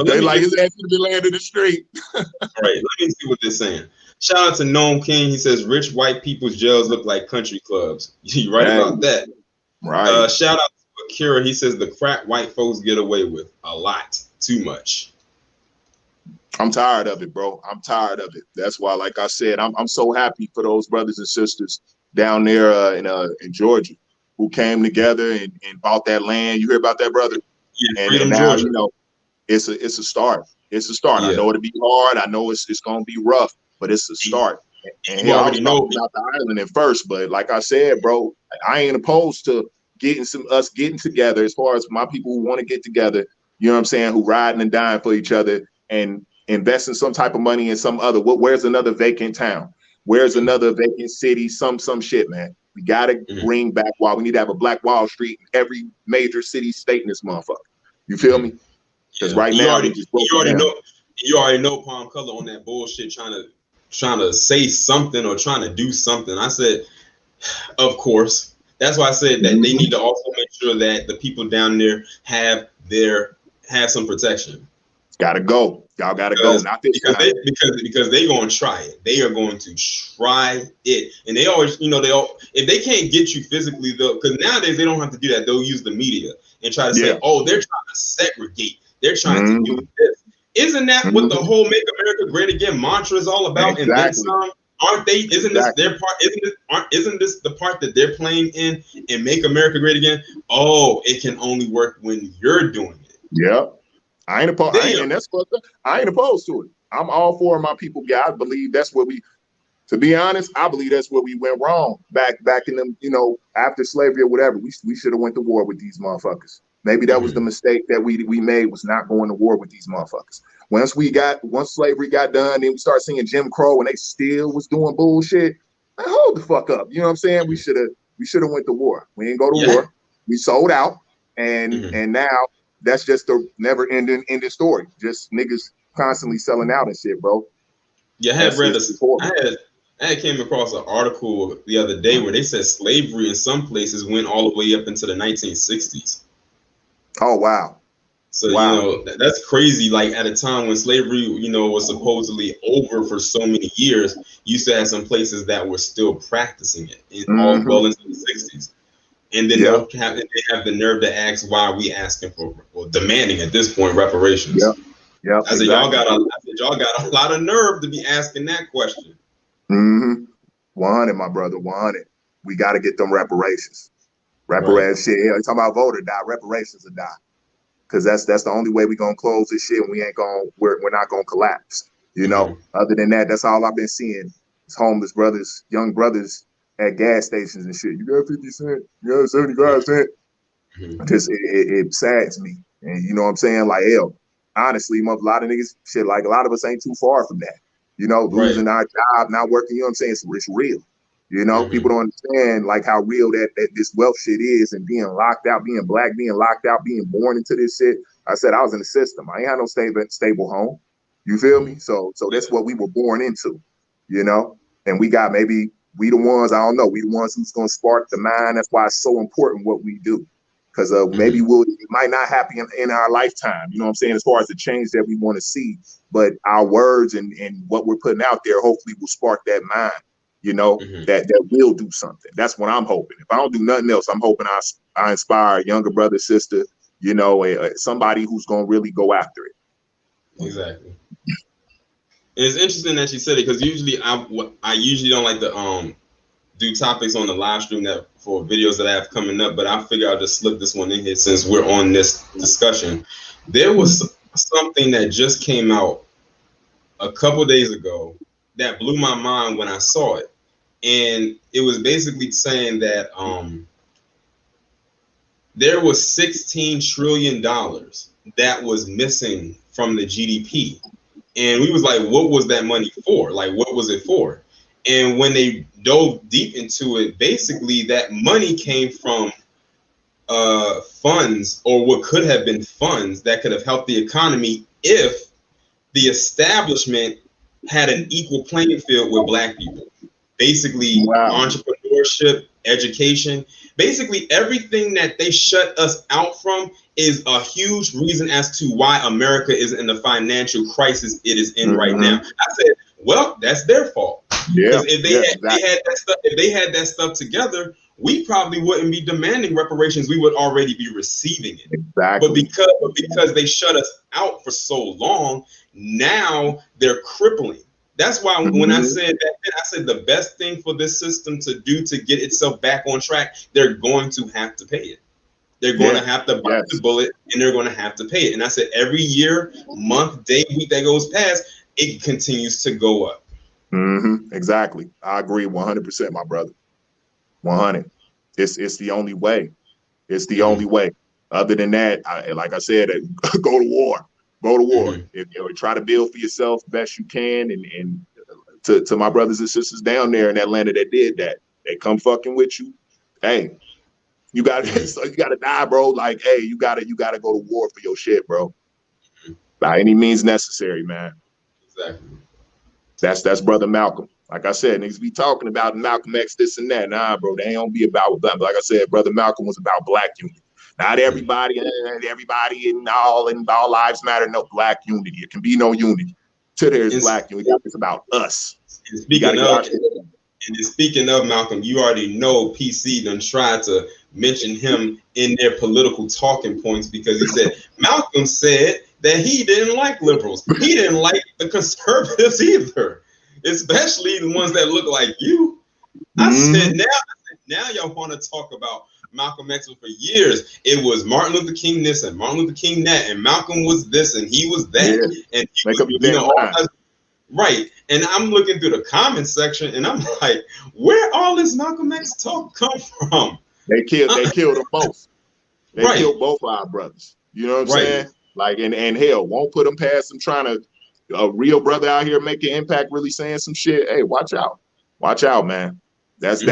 they like his ass to be laying in the street. All right, let me see what they're saying. Shout out to Gnome King. He says rich white people's jails look like country clubs. You right about that. Right. Shout out to Akira. He says the crap white folks get away with a lot, too much. I'm tired of it, bro. I'm tired of it. That's why, like I said, I'm so happy for those brothers and sisters down there in Georgia who came together and bought that land. You hear about that, brother? Yeah, and now Georgia. You know it's a start. It's a start. Yeah. I know it'll be hard. I know it's gonna be rough, but it's a start. And you already know about the island at first, but like I said, bro, I ain't opposed to us getting together as far as my people who want to get together. You know what I'm saying? Who riding and dying for each other and investing some type of money in some other. Where's another vacant town? Where's another vacant city? Some shit, man. We gotta bring back We need to have a Black Wall Street in every major city, state in this motherfucker. You feel me? Because right now you already know Palm Color on that bullshit trying to say something or trying to do something. I said, of course. That's why I said that they need to also make sure that the people down there have some protection. Gotta go. Y'all gotta go. Because they're going to try it. They are going to try it. And they always, if they can't get you physically, though, because nowadays they don't have to do that. They'll use the media and try to say, oh, they're trying to segregate. They're trying to do this. Isn't that what the whole Make America Great Again mantra is all about? Exactly. And then some? Aren't they? Isn't this their part? Isn't this the part that they're playing in Make America Great Again? Oh, it can only work when you're doing it. Yeah. I ain't opposed. I ain't opposed to it. I'm all for my people. I believe that's where to be honest, I believe that's where we went wrong back in them, after slavery or whatever. We should have went to war with these motherfuckers. Maybe that was the mistake that we made, was not going to war with these motherfuckers. Once slavery got done, then we started seeing Jim Crow and they still was doing bullshit. Man, hold the fuck up. You know what I'm saying? We should have went to war. We didn't go to war. We sold out, and now that's just the never ending story. Just niggas constantly selling out and shit, bro. Yeah, I came across an article the other day where they said slavery in some places went all the way up into the 1960s. Oh wow. So that's crazy. Like at a time when slavery, was supposedly over for so many years, you used to have some places that were still practicing it all well into the 60s. And then they have the nerve to ask why are we asking for, or demanding at this point, reparations. Yeah, I said, y'all got a lot of nerve to be asking that question. 100, my brother, 100. We got to get them reparations. Reparations, shit. You talking about vote or die? Reparations or die. Because that's the only way we're gonna close this shit. And we're not gonna collapse. You know. Other than that, that's all I've been seeing. It's homeless brothers, young brothers at gas stations and shit. You got 50 cents. You got 75 cents. Just it saddens me. And you know what I'm saying? Like, hell, honestly, a lot of niggas, shit, like a lot of us ain't too far from that. You know, losing our job, not working, you know what I'm saying? It's real. You know, people don't understand like how real that this wealth shit is, and being locked out, being black, being locked out, being born into this shit. I said I was in the system. I ain't had no stable home. You feel me? So that's what we were born into, you know? And we got maybe we the ones, I don't know, we the ones who's gonna spark the mind. That's why it's so important what we do. Because maybe it might not happen in our lifetime, you know what I'm saying, as far as the change that we want to see. But our words and what we're putting out there hopefully will spark that mind, you know, that will do something. That's what I'm hoping. If I don't do nothing else, I'm hoping I inspire a younger brother, sister, you know, somebody who's going to really go after it. Exactly. And it's interesting that you said it, because usually I usually don't like to do topics on the live stream that for videos that I have coming up, but I figure I'll just slip this one in here since we're on this discussion. There was something that just came out a couple days ago that blew my mind when I saw it. And it was basically saying that there was $16 trillion that was missing from the GDP. And we was like, what was that money for? Like, what was it for? And when they dove deep into it, basically that money came from funds, or what could have been funds that could have helped the economy if the establishment had an equal playing field with black people. Basically, entrepreneurship, education, basically everything that they shut us out from is a huge reason as to why America is in the financial crisis it is in right now. I said, well, that's their fault. Because if they had that stuff together, we probably wouldn't be demanding reparations. We would already be receiving it. But because they shut us out for so long, now they're crippling. That's why when I said that, I said the best thing for this system to do to get itself back on track, they're going to have to pay it. They're going to have to bite the bullet, and they're going to have to pay it. And I said every year, month, day, week that goes past, it continues to go up. Exactly. I agree 100%, my brother. 100. It's the only way. It's the only way. Other than that, like I said, go to war. Go to war. If you try to build for yourself best you can, and to my brothers and sisters down there in Atlanta that did that, they come fucking with you. Hey, you gotta die, bro. Like, hey, you gotta go to war for your shit, bro. By any means necessary, man. Exactly. That's brother Malcolm. Like I said, niggas be talking about Malcolm X, this and that. Nah, bro, they don't be about that. Like I said, brother Malcolm was about black unity. Not everybody and all lives matter. No, black unity. It can be no unity till there's black unity. It's about us. And speaking of Malcolm, you already know PC done tried to mention him in their political talking points, because he said Malcolm said that he didn't like liberals. He didn't like the conservatives either, especially the ones that look like you. I said, now y'all want to talk about Malcolm X. For years, it was Martin Luther King this and Martin Luther King that, and Malcolm was this and he was that. And he was, you know, right. And I'm looking through the comments section and I'm like, where all this Malcolm X talk come from? They killed them both. They killed both of our brothers. You know what I'm saying? Like, and hell, won't put them past them trying to, a real brother out here making impact, really saying some shit. Hey, watch out. Watch out, man. That's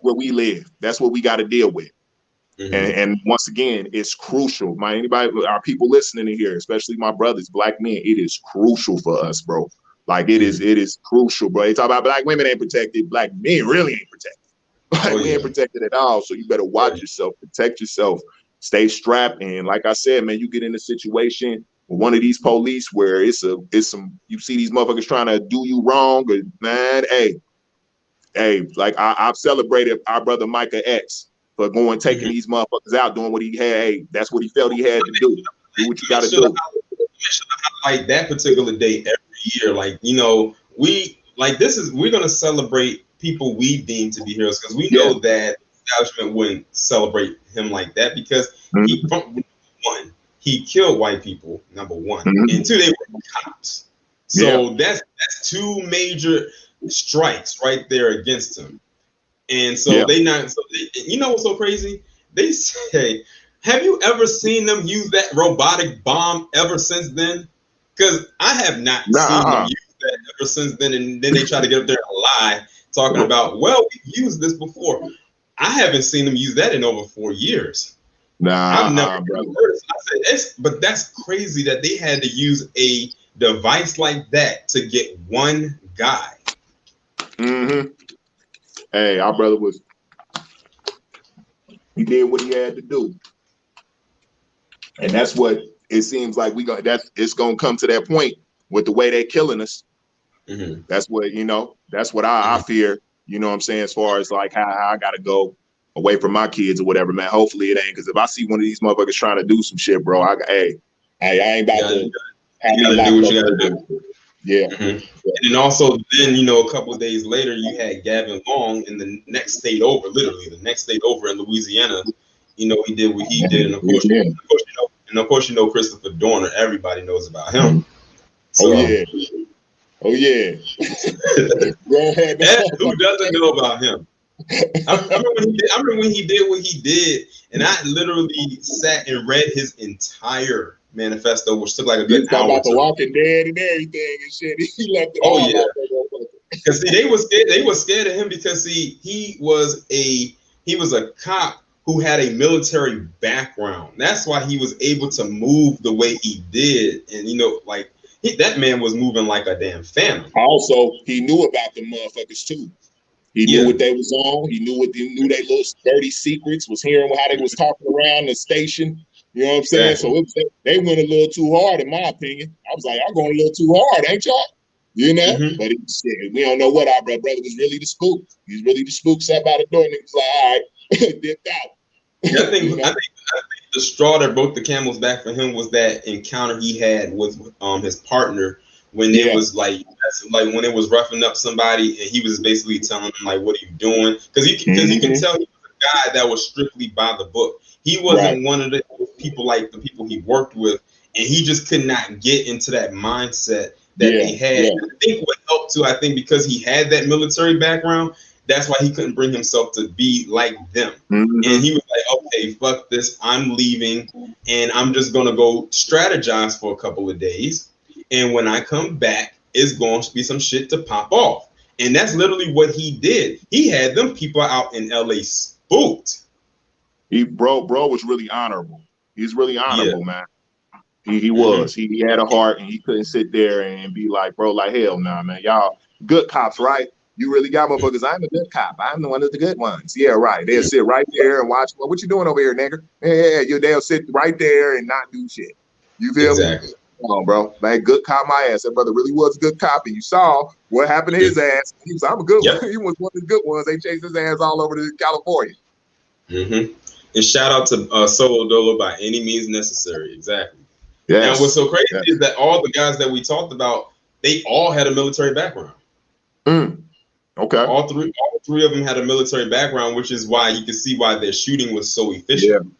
where we live. That's what we got to deal with. And once again, it's crucial. Our people listening in here, especially my brothers, black men, it is crucial for us, bro. Like it is crucial, bro. They talk about black women ain't protected, black men really ain't protected. Black men ain't protected at all. So you better watch yourself, protect yourself, stay strapped. And like I said, man, you get in a situation with one of these police where it's some, you see these motherfuckers trying to do you wrong, or man, hey, like I've celebrated our brother Micah X for going taking these motherfuckers out, doing what he had. Hey, that's what he felt he had to do. Do what you got to do. Like that particular day every year, like we're gonna celebrate people we deem to be heroes because we know that the establishment wouldn't celebrate him like that because he killed white people, number one, and two, they were cops. So that's two major strikes right there against him. And so you know what's so crazy? They say, have you ever seen them use that robotic bomb ever since then? Because I have not seen them use that ever since then. And then they try to get up there and lie, talking about, well, we've used this before. I haven't seen them use that in over 4 years. I've never heard it. I said, but that's crazy that they had to use a device like that to get one guy. Hey, our brother he did what he had to do. And that's what it seems like it's gonna come to that point with the way they're killing us. That's what, that's what I fear, you know what I'm saying, as far as like how I gotta go away from my kids or whatever, man. Hopefully it ain't, because if I see one of these motherfuckers trying to do some shit, bro, I ain't about to have me locked up. You gotta do. And then also then, a couple of days later, you had Gavin Long in the next state over, literally the next state over in Louisiana. He did what he did, and of course, Christopher Dorner. Everybody knows about him. So, Oh yeah. Who doesn't know about him? I remember when he did what he did, and I literally sat and read his entire manifesto, which took like a good hour. About the Walking Dead and everything and shit. He left it all out. Because they were scared of him because he was a cop who had a military background. That's why he was able to move the way he did, and that man was moving like a damn family. Also, he knew about the motherfuckers too. He knew what they was on. He knew their little dirty secrets. Was hearing how they was talking around the station. You know what I'm saying? So they went a little too hard, in my opinion. I was like, I'm going a little too hard, ain't y'all? But we don't know what our brother was really the spook. He's really the spook. Sat by the door and he was like, all right, dipped out. I think the straw that broke the camel's back for him was that encounter he had with his partner when it was like when it was roughing up somebody, and he was basically telling him like, "What are you doing?" Because you can tell he was a guy that was strictly by the book. He wasn't one of the people like the people he worked with, and he just could not get into that mindset that they had. I think what helped too, because he had that military background, that's why he couldn't bring himself to be like them. And he was like, okay, fuck this, I'm leaving, and I'm just gonna go strategize for a couple of days, and when I come back, it's going to be some shit to pop off. And that's literally what he did. He had them people out in LA spooked. Bro was really honorable. He's really honorable, man. He was. He had a heart, and he couldn't sit there and be like, bro, like, hell nah, man. Y'all good cops, right? You really got motherfuckers. I'm a good cop. I'm the one of the good ones. Yeah, right. They'll sit right there and watch. Well, what you doing over here, nigga? Yeah, they'll sit right there and not do shit. You feel me? Come on, bro. Man, good cop my ass. That brother really was a good cop, and you saw what happened to his ass. He was, I'm a good one. He was one of the good ones. They chased his ass all over to California. And shout out to Solo Dolo by any means necessary. Exactly. Now, what's so crazy is that all the guys that we talked about, they all had a military background. Okay. All three of them had a military background, which is why you can see why their shooting was so efficient.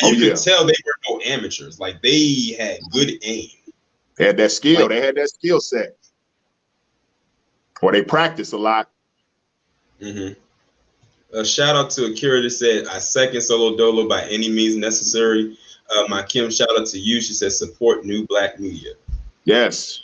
You could tell they were no amateurs. Like, they had good aim. They had that skill. They had that skill set. Or they practiced a lot. A shout out to Akira that said, I second Solo Dolo by any means necessary. My Kim, shout out to you. She said, support new black media. Yes.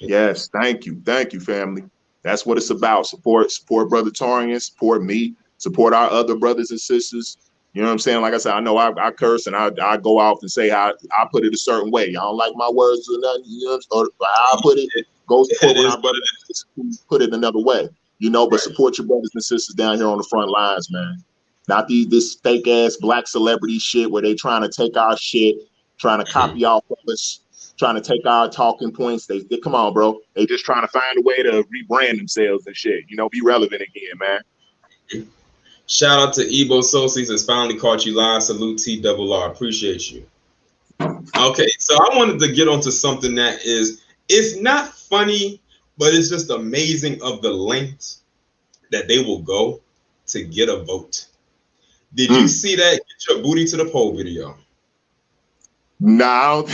Thank you, family. That's what it's about. Support Brother Taurean, support me, support our other brothers and sisters. You know what I'm saying? Like I said, I know I curse and I go off and say I put it a certain way. Y'all don't like my words or nothing. You know, or I put it. Go support our brothers who put it another way. But support your brothers and sisters down here on the front lines, man. Not this fake ass black celebrity shit where they trying to take our shit, trying to copy off of us, trying to take our talking points. They come on, bro. They just trying to find a way to rebrand themselves and shit. Be relevant again, man. Shout out to Ebo Sosis has finally caught you live. Salute TRR. Appreciate you. Okay, so I wanted to get onto something that it's not funny, but it's just amazing of the lengths that they will go to get a vote. Did you see that Get Your Booty to the Poll video? No.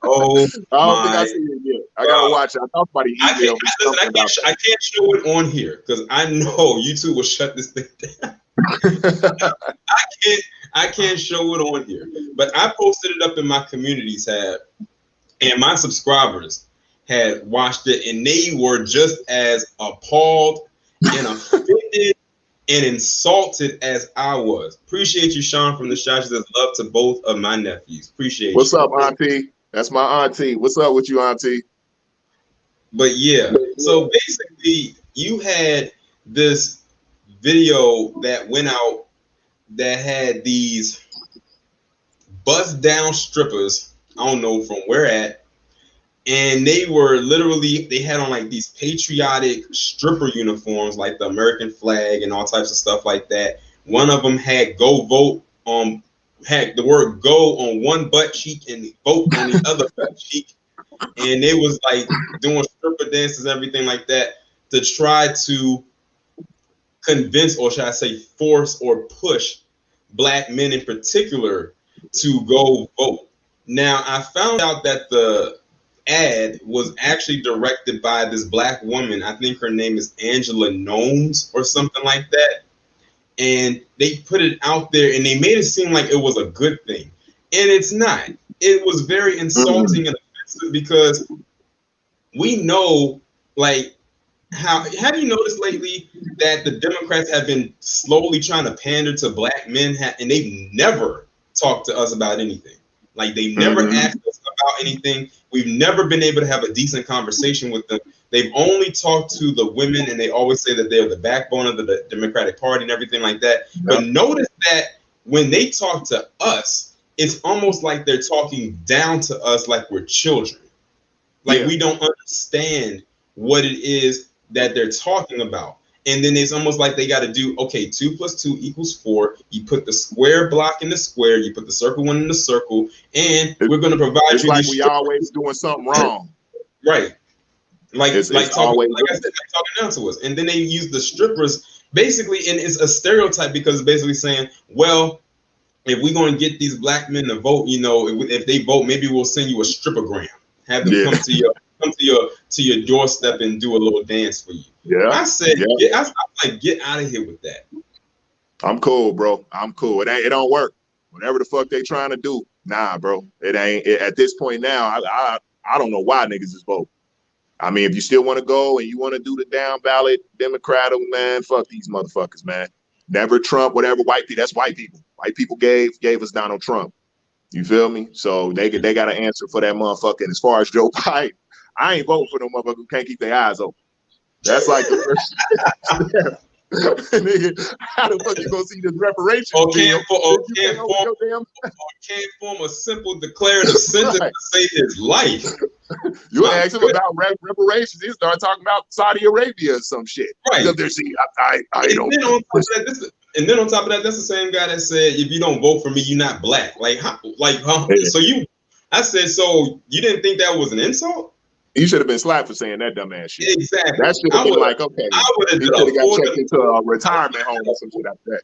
Oh, I don't think I see it yet. I gotta watch it. I thought somebody emailed me something about I can't show it on here because I know YouTube will shut this thing down. I can't show it on here, but I posted it up in my community tab, and my subscribers had watched it, and they were just as appalled and offended and insulted as I was. Appreciate you, Sean, from the shot. She says love to both of my nephews. Appreciate What's you. up, Auntie? That's my auntie. What's up with you, Auntie? But yeah, so basically, you had this video that went out that had these bust down strippers, I don't know from where at, and they were literally, they had on like these patriotic stripper uniforms, like the American flag and all types of stuff like that. One of them had "Go Vote" had the word "go" on one butt cheek and "vote" on the other butt cheek, and they was like doing stripper dances and everything like that to try to convince, or should I say force or push Black men in particular to go vote. Now, I found out that the ad was actually directed by this Black woman. I think her name is Angela Gnomes or something like that. And they put it out there and they made it seem like it was a good thing. And it's not. It was very insulting and offensive because we know, like, how have you noticed lately that the Democrats have been slowly trying to pander to Black men, and they've never talked to us about anything. Like, they never asked us about anything. We've never been able to have a decent conversation with them. They've only talked to the women, and they always say that they're the backbone of the Democratic Party and everything like that. Yep. But notice that when they talk to us, it's almost like they're talking down to us like we're children. Like, we don't understand what it is that they're talking about. And then it's almost like they got to do, okay, 2 + 2 = 4. You put the square block in the square, you put the circle one in the circle, and we're going to provide it's you. Like we always doing something wrong. Right. Like I said, talking down to us. And then they use the strippers basically, and it's a stereotype because it's basically saying, well, if we're going to get these Black men to vote, you know, if they vote, maybe we'll send you a strippergram. Have them come to your doorstep and do a little dance for you. Yeah. I said, I'm like, get out of here with that. I'm cool, bro. I'm cool. It don't work. Whatever the fuck they trying to do, nah, bro. It ain't. At this point now, I don't know why niggas is voting. I mean, if you still want to go and you want to do the down ballot Democratic, man, fuck these motherfuckers, man. Never Trump, whatever. White people. That's white people. White people gave us Donald Trump. You feel me? So they got to answer for that motherfucker. And as far as Joe Biden, I ain't voting for no motherfucker who can't keep their eyes open. That's like the first. Nigga, how the fuck you gonna see this reparations? Can't form a simple declarative sentence to save his life. You ask him about reparations, he start talking about Saudi Arabia or some shit. Right. I don't. And then on top of that, that's the same guy that said, if you don't vote for me, you're not Black. Like, how? So I said, so you didn't think that was an insult? You should have been slapped for saying that dumb ass shit. Exactly. That should have been like, okay. I would have got checked into a retirement home or some shit like that.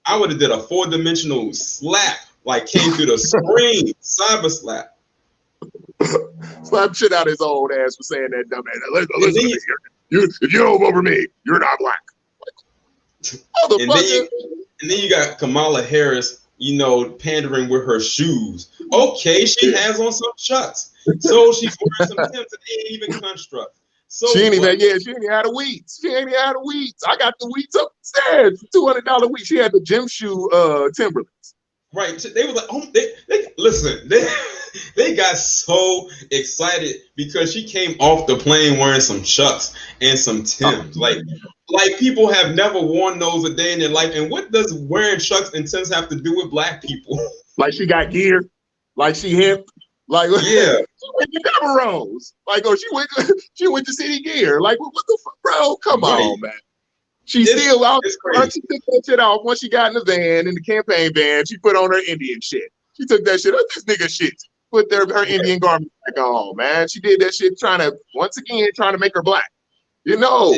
I would have did a 4-dimensional slap, like came through the screen, cyber slap. Slap shit out his old ass for saying that dumb ass. Listen, if you don't vote for me, you're not Black. And then you got Kamala Harris, you know, pandering with her shoes. Okay, she has on some Chucks. So she's wearing some Timbs that ain't even construct. So she ain't even had the wheats. She ain't had the wheats. I got the wheats upstairs. $200 wheat. She had the gym shoe Timberlands. Right. They were like, oh, they got so excited because she came off the plane wearing some Chucks and some Timbs. Like people have never worn those a day in their life. And what does wearing Chucks and Timbs have to do with Black people? Like she got gear. Like she hip. Like, yeah, she went to Devereaux's. Like, she went to City Gear. Like, what the fuck, bro? Come on, man. She still out. It's crazy. She took that shit off once she got in the van, in the campaign van. She put on her Indian shit. She took that shit. This nigga shit. Put her Indian garment back on, man. She did that shit once again, trying to make her black. No,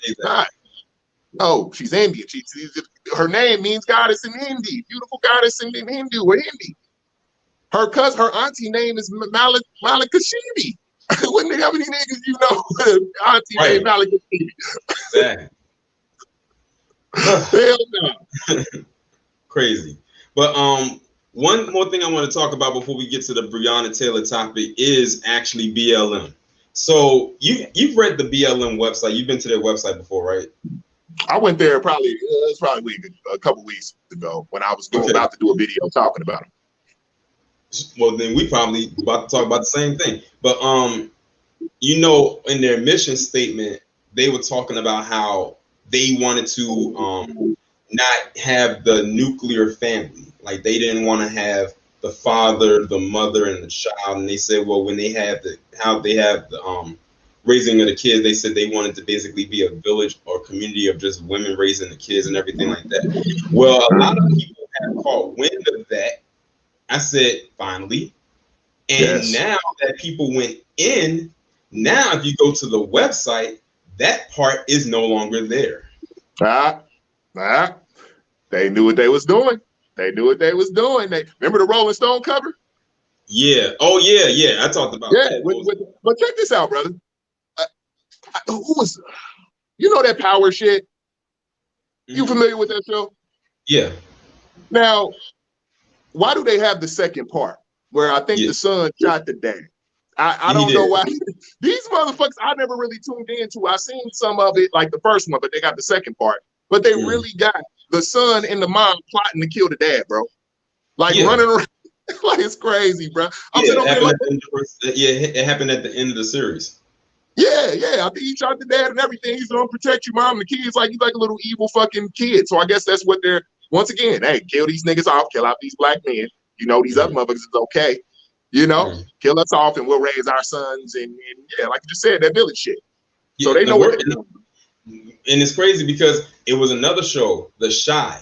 she's not. No, she's Indian. Her name means goddess in Hindi, beautiful goddess in Hindu or Hindi. Her cousin, her auntie name is Malikashimi. Wouldn't how many niggas you know auntie named Malikashimi? Exactly. Hell no. Crazy. But one more thing I want to talk about before we get to the Breonna Taylor topic is actually BLM. So you've read the BLM website. You've been to their website before, right? I went there probably a couple weeks ago when I was about to do a video talking about them. Well, then we probably about to talk about the same thing. But you know, in their mission statement, they were talking about how they wanted to not have the nuclear family. Like they didn't want to have the father, the mother, and the child. And they said, well, when they have the raising of the kids, they said they wanted to basically be a village or community of just women raising the kids and everything like that. Well, a lot of people have caught wind of that. I said, finally. And now that people went in, now if you go to the website, that part is no longer there. They knew what they was doing. They knew what they was doing. They remember the Rolling Stone cover? Yeah. Oh, yeah. I talked about that. But check this out, brother. Who was, you know that Power shit? You familiar with that show? Yeah. Now, why do they have the second part where I think the son shot the dad? I don't know why. These motherfuckers, I never really tuned into. I seen some of it, like the first one, but they got the second part. But they really got the son and the mom plotting to kill the dad, bro. Like running around. Like it's crazy, bro. It happened at the end of the series. Yeah. I think he shot the dad and everything. He's gonna protect your mom and the kids. Like he's like a little evil fucking kid. So I guess that's what they're, once again, hey, kill these niggas off, kill out these black men. You know, these other motherfuckers is okay. You know, kill us off and we'll raise our sons. And like you just said, that village shit. So they know what they're doing. And it's crazy because it was another show, The Chi.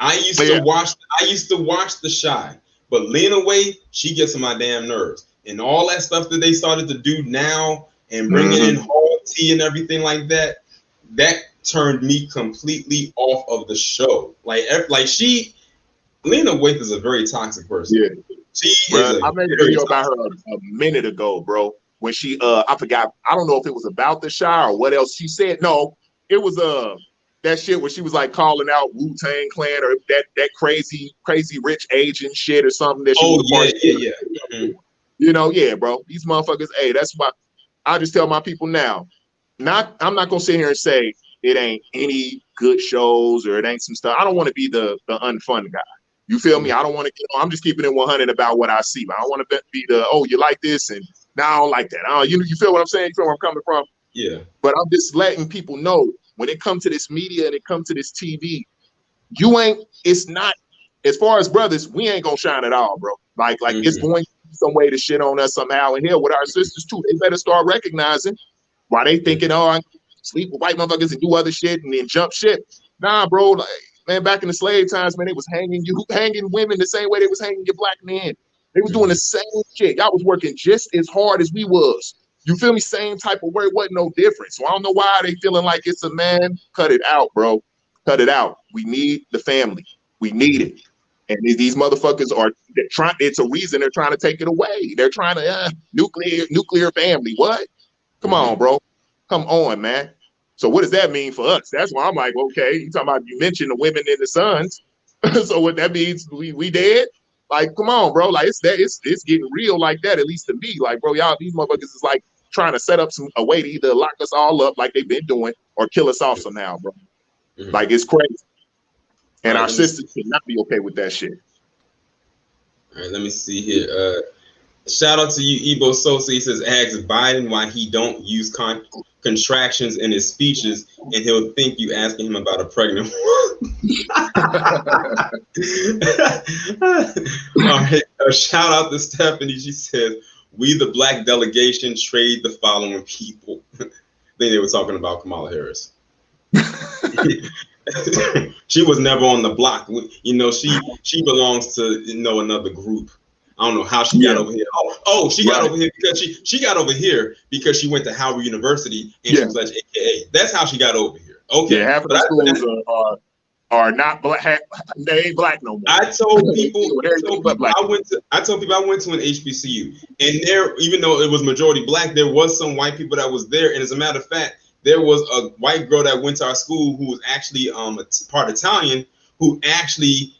I used to watch The Chi, but Lena Waithe, she gets on my damn nerves. And all that stuff that they started to do now and bringing in Hall T and everything like that, that turned me completely off of the show. Like Lena Waithe is a very toxic person. Yeah. I made a video about her a minute ago, bro. When she I forgot, I don't know if it was about the Chi or what else she said. No, it was that shit where she was like calling out Wu-Tang Clan or that crazy rich Asian shit or something that she was You know, bro. These motherfuckers, hey, that's why I just tell my people now. I'm not gonna sit here and say it ain't any good shows or it ain't some stuff. I don't want to be the unfun guy. You feel me? I don't want to, I'm just keeping it 100 about what I see. I don't want to be the, oh, you like this and now I don't like that. You feel what I'm saying? You feel where I'm coming from? Yeah. But I'm just letting people know when it comes to this media and it comes to this TV, it's not, as far as brothers, we ain't gonna shine at all, bro. Like it's going to be some way to shit on us somehow. And hell, with our sisters too, they better start recognizing why they thinking, oh, I sleep with white motherfuckers and do other shit and then jump shit. Nah, bro, like, man, back in the slave times, man, they was hanging women the same way they was hanging your black men. They was doing the same shit. Y'all was working just as hard as we was. You feel me? Same type of work, wasn't no difference. So I don't know why they feeling like it's a man. Cut it out, bro. Cut it out. We need the family. We need it. And these motherfuckers they're trying. It's a reason they're trying to take it away. They're trying to nuclear family. What? Come on, bro. Come on, man. So what does that mean for us? That's why I'm like, okay, you talking about, you mentioned the women and the sons. So what that means, we dead? Like, come on, bro. Like it's getting real like that, at least to me. Like, bro, y'all, these motherfuckers is like trying to set up a way to either lock us all up like they've been doing or kill us off somehow, bro. Like, it's crazy. And our sisters should not be okay with that shit. All right, let me see here. Shout out to you, Ebo Sosa. He says, ask Biden why he don't use contractions in his speeches, and he'll think you asking him about a pregnant woman. All right. Shout out to Stephanie. She says, we the black delegation trade the following people. I think they were talking about Kamala Harris. She was never on the block. You know, she belongs to, you know, another group. I don't know how she got over here. She got over here because she got over here because she went to Howard University and she pledged AKA. That's how she got over here. Okay. Yeah, half of the schools are not black. They ain't black no more. I told people I went to an HBCU, and there, even though it was majority black, there was some white people that was there. And as a matter of fact, there was a white girl that went to our school who was actually part Italian, who actually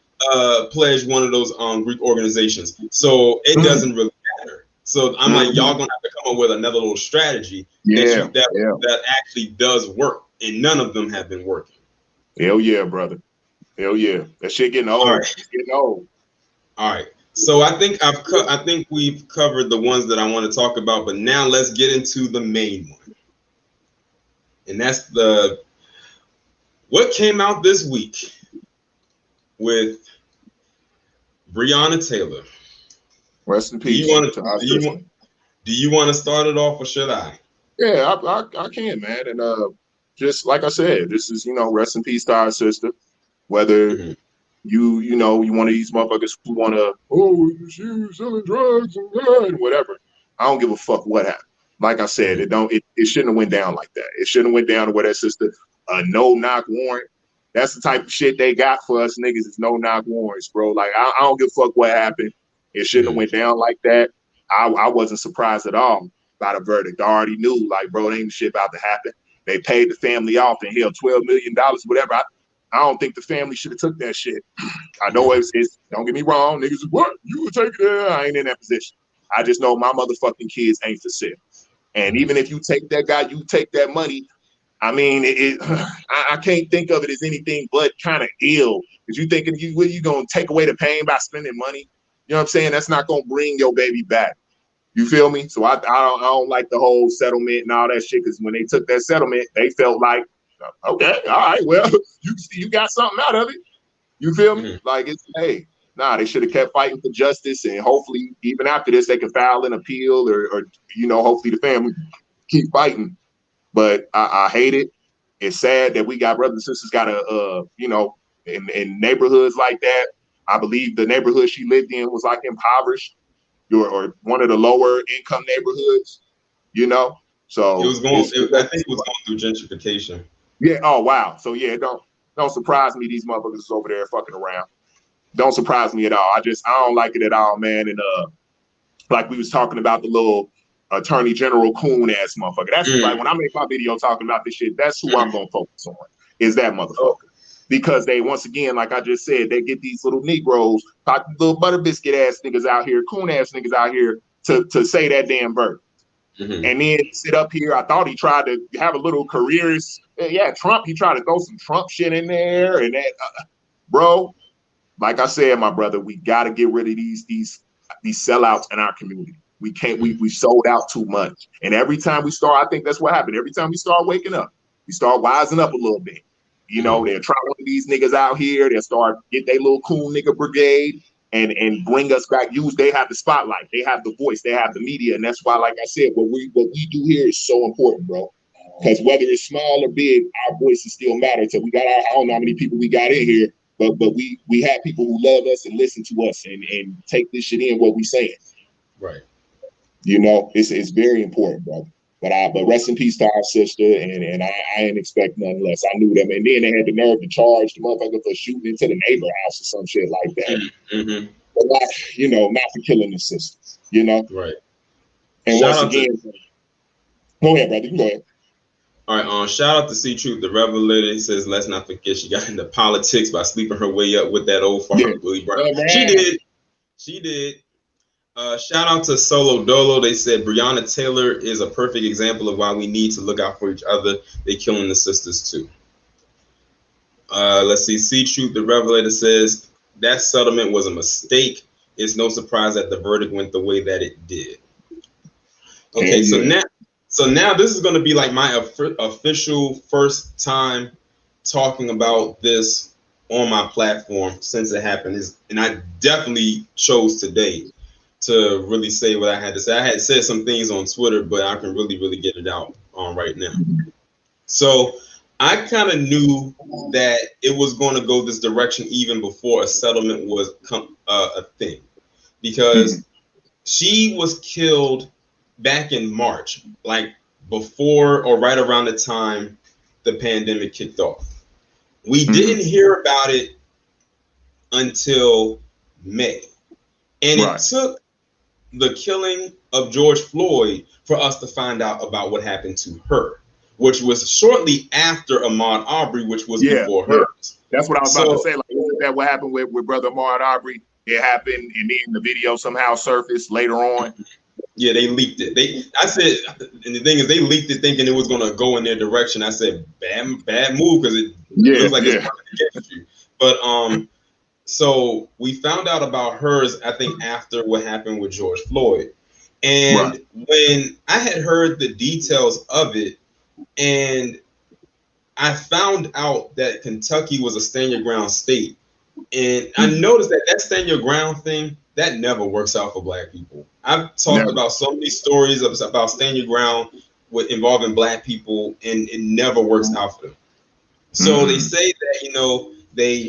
pledged one of those Greek organizations. So it doesn't really matter. So I'm like, y'all gonna have to come up with another little strategy that actually does work, and none of them have been working. Hell yeah, brother. Hell yeah. That shit getting old. It's getting old. All right. So I think we've covered the ones that I want to talk about, but now let's get into the main one. And that's what came out this week with Breonna Taylor. Rest in peace. Do you want to start it off, or should I? Yeah, I can, man. And just like I said, this is, you know, rest in peace to our sister. Whether you know, you one of these motherfuckers who want to, she was selling drugs and whatever. I don't give a fuck what happened. Like I said, it shouldn't have went down like that. It shouldn't have went down to where that sister, a no-knock warrant. That's the type of shit they got for us niggas is no-knock warrants, bro. Like, I don't give a fuck what happened. It shouldn't have went down like that. I wasn't surprised at all by the verdict. I already knew, like, bro, ain't shit about to happen. They paid the family off and held $12 million, whatever. I don't think the family should have took that shit. I know it's don't get me wrong, niggas, what? You would take it? I ain't in that position. I just know my motherfucking kids ain't for sale. And even if you take that guy, you take that money. I mean, I can't think of it as anything but kind of ill. Because you thinking you gonna take away the pain by spending money? You know what I'm saying? That's not gonna bring your baby back. You feel me? So I don't like the whole settlement and all that shit. Because when they took that settlement, they felt like, okay, all right, well, you got something out of it. You feel me? Like, they should have kept fighting for justice, and hopefully, even after this, they can file an appeal, or you know, hopefully the family keep fighting. But I hate it. It's sad that we got brothers and sisters got you know, in neighborhoods like that. I believe the neighborhood she lived in was like impoverished, or one of the lower income neighborhoods. You know, so I think it was going through gentrification. Yeah. Oh wow. So yeah, don't surprise me. These motherfuckers is over there fucking around. Don't surprise me at all. I don't like it at all, man. And like we was talking about the little Attorney General coon ass motherfucker. That's like when I make my video talking about this shit, that's who I'm gonna focus on. Is that motherfucker. Because they, once again, like I just said, they get these little Negroes, little butter biscuit ass niggas out here, coon ass niggas out here to say that damn verdict. And then sit up here. I thought he tried to have a little careers. Yeah, Trump. He tried to throw some Trump shit in there, and that, bro. Like I said, my brother, we got to get rid of these sellouts in our community. We can't. We sold out too much, and every time we start, I think that's what happened. Every time we start waking up, we start wising up a little bit. You know, they'll try one of these niggas out here. They'll start get their little cool nigga brigade. And bring us back. They have the spotlight, they have the voice, they have the media, and that's why, like I said, what we do here is so important, bro. Because whether it's small or big, our voices still matter. So we got I don't know how many people we got in here, but we have people who love us and listen to us and take this shit in what we saying. Right. You know, it's very important, bro. But rest in peace to our sister, and I didn't expect nothing less. I knew them, and then they had the nerve to charge the motherfucker for shooting into the neighbor house or some shit like that. But not, you know, not for killing the sister, you know. Right. And once again, go ahead, brother. You go ahead. All right. Shout out to C Truth, the Revelator. He says, let's not forget she got into politics by sleeping her way up with that old fart Willie Brown. She did. Shout out to Solo Dolo. They said Breonna Taylor is a perfect example of why we need to look out for each other. They killing the sisters too. Let's see. C Truth, the Revelator, says that settlement was a mistake. It's no surprise that the verdict went the way that it did. Okay, so now this is going to be like my official first time talking about this on my platform since it happened. And I definitely chose today to really say what I had to say. I had said some things on Twitter, but I can really get it out right now. So I kind of knew that it was going to go this direction even before a settlement was a thing, because she was killed back in March, like before or right around the time the pandemic kicked off. We didn't hear about it until May. And it took the killing of George Floyd for us to find out about what happened to her, which was shortly after Ahmaud Arbery, which was before hers. That's what I was about to say. Like, isn't that what happened with brother Ahmaud Arbery? It happened, and then the video somehow surfaced later on. Yeah, they leaked it. I said, and the thing is, they leaked it thinking it was going to go in their direction. I said, bad move, because it looks like it's against you. But so we found out about hers, I think, after what happened with George Floyd. And when I had heard the details of it, and I found out that Kentucky was a stand your ground state, and I noticed that stand your ground thing, that never works out for Black people. I've talked about so many stories about stand your ground involving Black people, and it never works out for them. So they say that, you know, they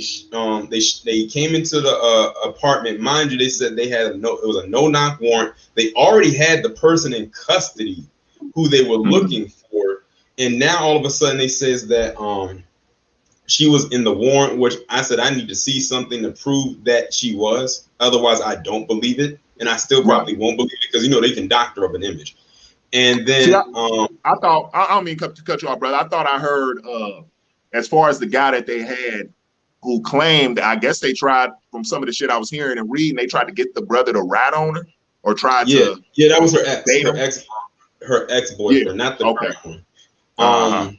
came into the apartment. Mind you, they said they had it was a no-knock warrant. They already had the person in custody who they were looking for, and now all of a sudden they says that she was in the warrant, which I said I need to see something to prove that she was. Otherwise, I don't believe it, and I still probably won't believe it, because, you know, they can doctor up an image. And then see, I thought, I don't mean to cut you off, brother. I thought I heard as far as the guy that they had who claimed, I guess they tried, from some of the shit I was hearing and reading, they tried to get the brother to rat on her, or tried to. Yeah, that was her ex-boyfriend, not the current one.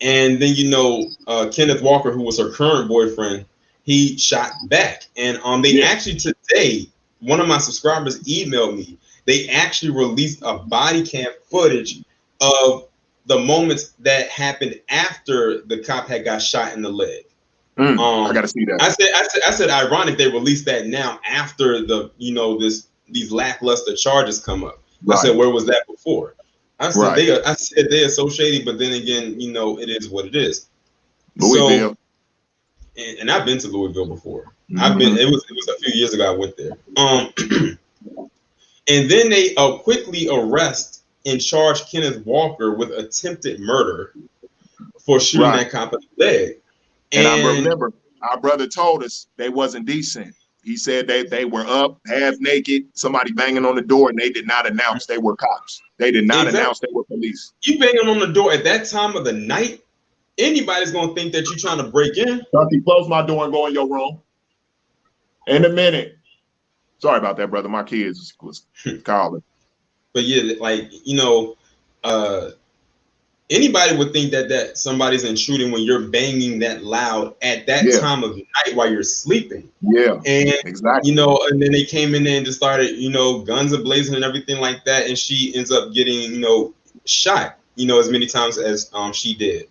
And then, you know, Kenneth Walker, who was her current boyfriend, he shot back. And they actually today, one of my subscribers emailed me. They actually released a body cam footage of the moments that happened after the cop had got shot in the leg. I gotta see that. I said, ironic they released that now after the, you know, these lackluster charges come up. I said, where was that before? I said they are so shady, but then again, you know, it is what it is. Louisville. So, and I've been to Louisville before. I've been. It was a few years ago I went there. And then they quickly arrest and charge Kenneth Walker with attempted murder for shooting that cop in the leg. And I remember our brother told us they wasn't decent. He said they were up half naked, somebody banging on the door, and they did not announce they were cops. They did not announce they were police. You banging on the door at that time of the night, anybody's gonna think that you're trying to break in. Chucky, close my door and go in your room. In a minute. Sorry about that, brother. My kids was calling. But yeah, like, you know, anybody would think that somebody's intruding when you're banging that loud at that time of night while you're sleeping. Yeah, and you know, and then they came in there and just started, you know, guns a blazing and everything like that, and she ends up getting, you know, shot, you know, as many times as she did.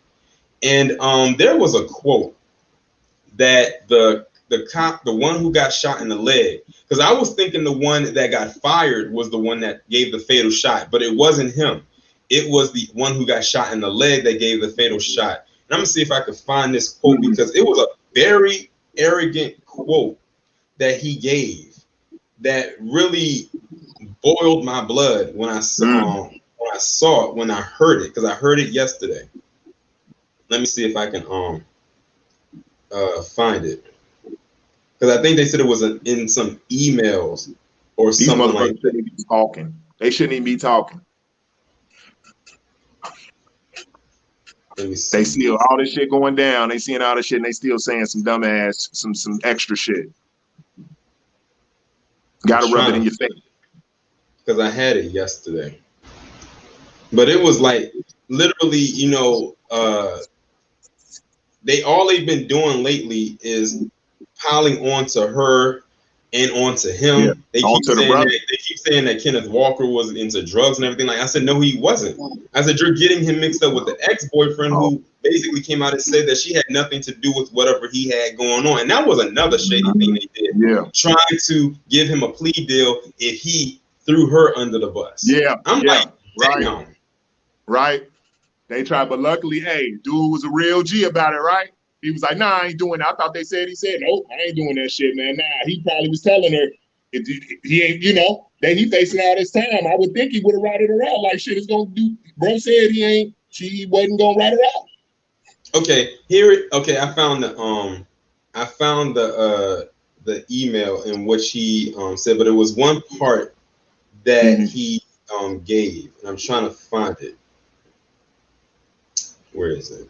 And there was a quote that the cop, the one who got shot in the leg, because I was thinking the one that got fired was the one that gave the fatal shot, but it wasn't him. It was the one who got shot in the leg that gave the fatal shot. And I'm gonna see if I could find this quote, because it was a very arrogant quote that he gave that really boiled my blood when I saw it, when I heard it, because I heard it yesterday. Let me see if I can find it, because I think they said it was in some emails or something like that. They shouldn't even be talking. They see all this shit going down. They seeing all this shit, and they still saying some dumbass, some extra shit. Gotta rub it in your face. Because I had it yesterday, but it was like literally, you know, they've been doing lately is piling onto her and onto him. Yeah. They keep saying that Kenneth Walker was into drugs and everything. Like, I said, no, he wasn't. I said, you're getting him mixed up with the ex-boyfriend who basically came out and said that she had nothing to do with whatever he had going on. And that was another shady thing they did. Yeah. Trying to give him a plea deal if he threw her under the bus. Yeah. I'm like, right. They tried, but luckily, hey, dude was a real G about it, right? He was like, nah, I ain't doing that. I thought he said, nope, I ain't doing that shit, man. Nah, he probably was telling her, he ain't, that he facing all this time. I would think he would have ratted her out. Like, shit is going to do. Bro said she wasn't going to rat her out. Okay, I found the email in which he said, but it was one part that he gave, and I'm trying to find it. Where is it?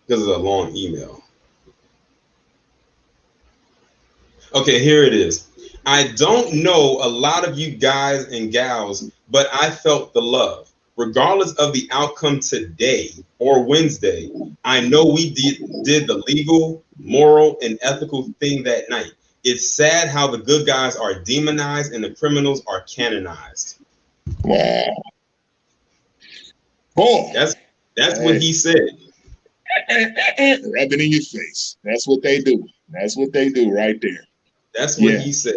Because it's a long email. Okay, here it is. I don't know a lot of you guys and gals, but I felt the love. Regardless of the outcome today or Wednesday, I know we did the legal, moral, and ethical thing that night. It's sad how the good guys are demonized and the criminals are canonized. Wow. Oh, that's what he said. Rubbing in your face. That's what they do. That's what they do right there. That's what he said.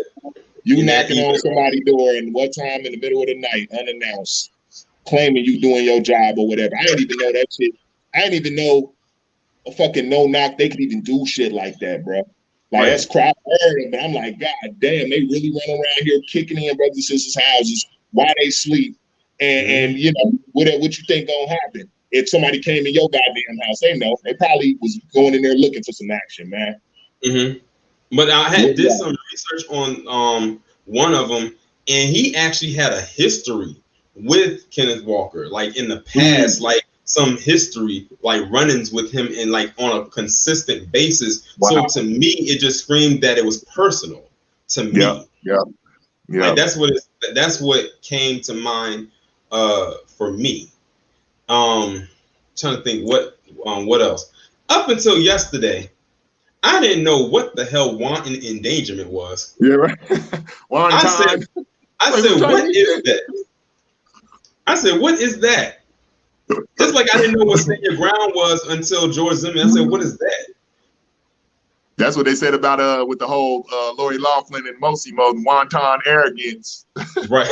You knocking on somebody's door and what time in the middle of the night, unannounced, claiming you doing your job or whatever. I didn't even know that shit. I didn't even know a fucking no knock. They could even do shit like that, bro. Like that's crap. But I'm like, God damn, they really run around here kicking in brothers and sisters' houses while they sleep. And what you think gonna happen? If somebody came in your goddamn house, they know. They probably was going in there looking for some action, man. But I did some research on one of them, and he actually had a history with Kenneth Walker, like in the past, like some history, like run-ins with him, and like on a consistent basis. So to me, it just screamed that it was personal to me. Like that's what came to mind for me. Trying to think what else. Up until yesterday, I didn't know what the hell wanton endangerment was. Yeah, right. I said, what is that? I said, what is that? Just like I didn't know what stand your ground was until George Zimmerman. I said, what is that? That's what they said about with the whole Lori Loughlin and Mosi mode, wanton arrogance. Right.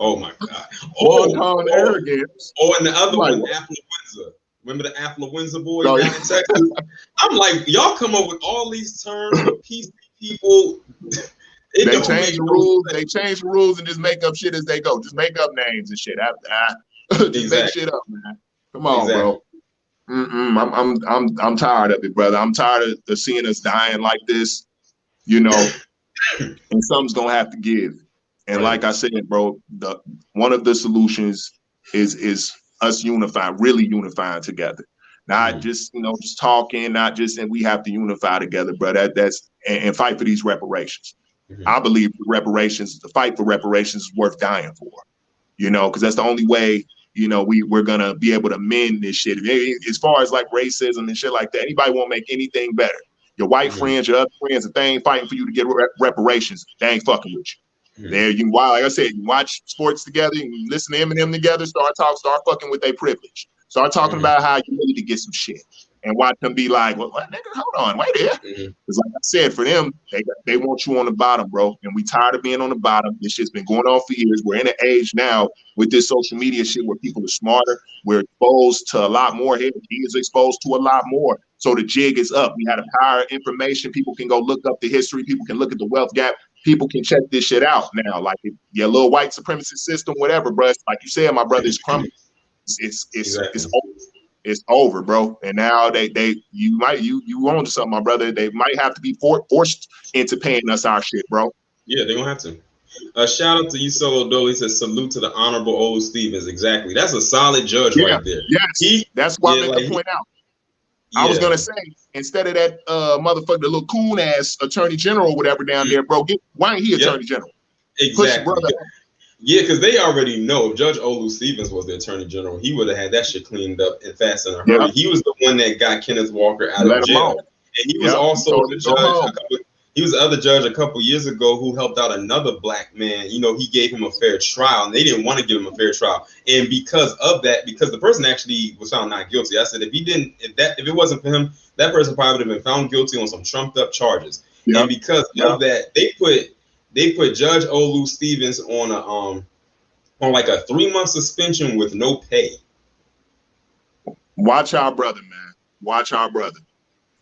Oh my God. Wanton arrogance. And the other one, affluenza. Remember the affluenza boy down in Texas? I'm like, y'all come up with all these terms for PC people. They change the rules. They change the rules and just make up shit as they go. Just make up names and shit. Just make shit up, man. Come on, bro. I'm tired of it, brother. I'm tired of seeing us dying like this, and something's gonna have to give. And like I said, bro, one of the solutions is us really unifying together. Not just, just talking, not just, and we have to unify together, bro. That's and fight for these reparations. I believe the fight for reparations is worth dying for, because that's the only way, we're gonna be able to mend this shit. As far as like racism and shit like that, anybody won't make anything better. Your white friends, your other friends, if they ain't fighting for you to get reparations, they ain't fucking with you. There, like I said, you watch sports together, you listen to Eminem together, start fucking with their privilege. Start talking about how you need to get some shit. And watch them be like, well, nigga, hold on, wait there. Because like I said, for them, they want you on the bottom, bro. And we tired of being on the bottom. This shit's been going on for years. We're in an age now with this social media shit where people are smarter. We're exposed to a lot more. He is exposed to a lot more. So the jig is up. We had a power of information. People can go look up the history. People can look at the wealth gap. People can check this shit out now. Like your little white supremacist system, whatever, bro. Like you said, my brother, is crumbling. It's over. It's over, bro. And now you own to something, my brother. They might have to be forced into paying us our shit, bro. Yeah, they're gonna have to. Shout out to you, Solo Dole. He says salute to the Honorable Olu Stevens. Exactly. That's a solid judge right there. Yes, that's why I meant to point out. I was gonna say, instead of that motherfucker, the little coon ass attorney general or whatever down there, bro, why ain't he attorney general? Exactly. Push brother. Yeah, because they already know if Judge Olu Stevens was the attorney general, he would have had that shit cleaned up and fast in a hurry. He was the one that got Kenneth Walker out of jail. And he was also the judge. He was the other judge a couple years ago who helped out another black man. He gave him a fair trial, and they didn't want to give him a fair trial. And because of that, because the person actually was found not guilty, I said if it wasn't for him, that person probably would have been found guilty on some trumped up charges. And because of that, they put Judge Olu Stevens on a on like a 3-month suspension with no pay. Watch our brother, man. Watch our brother.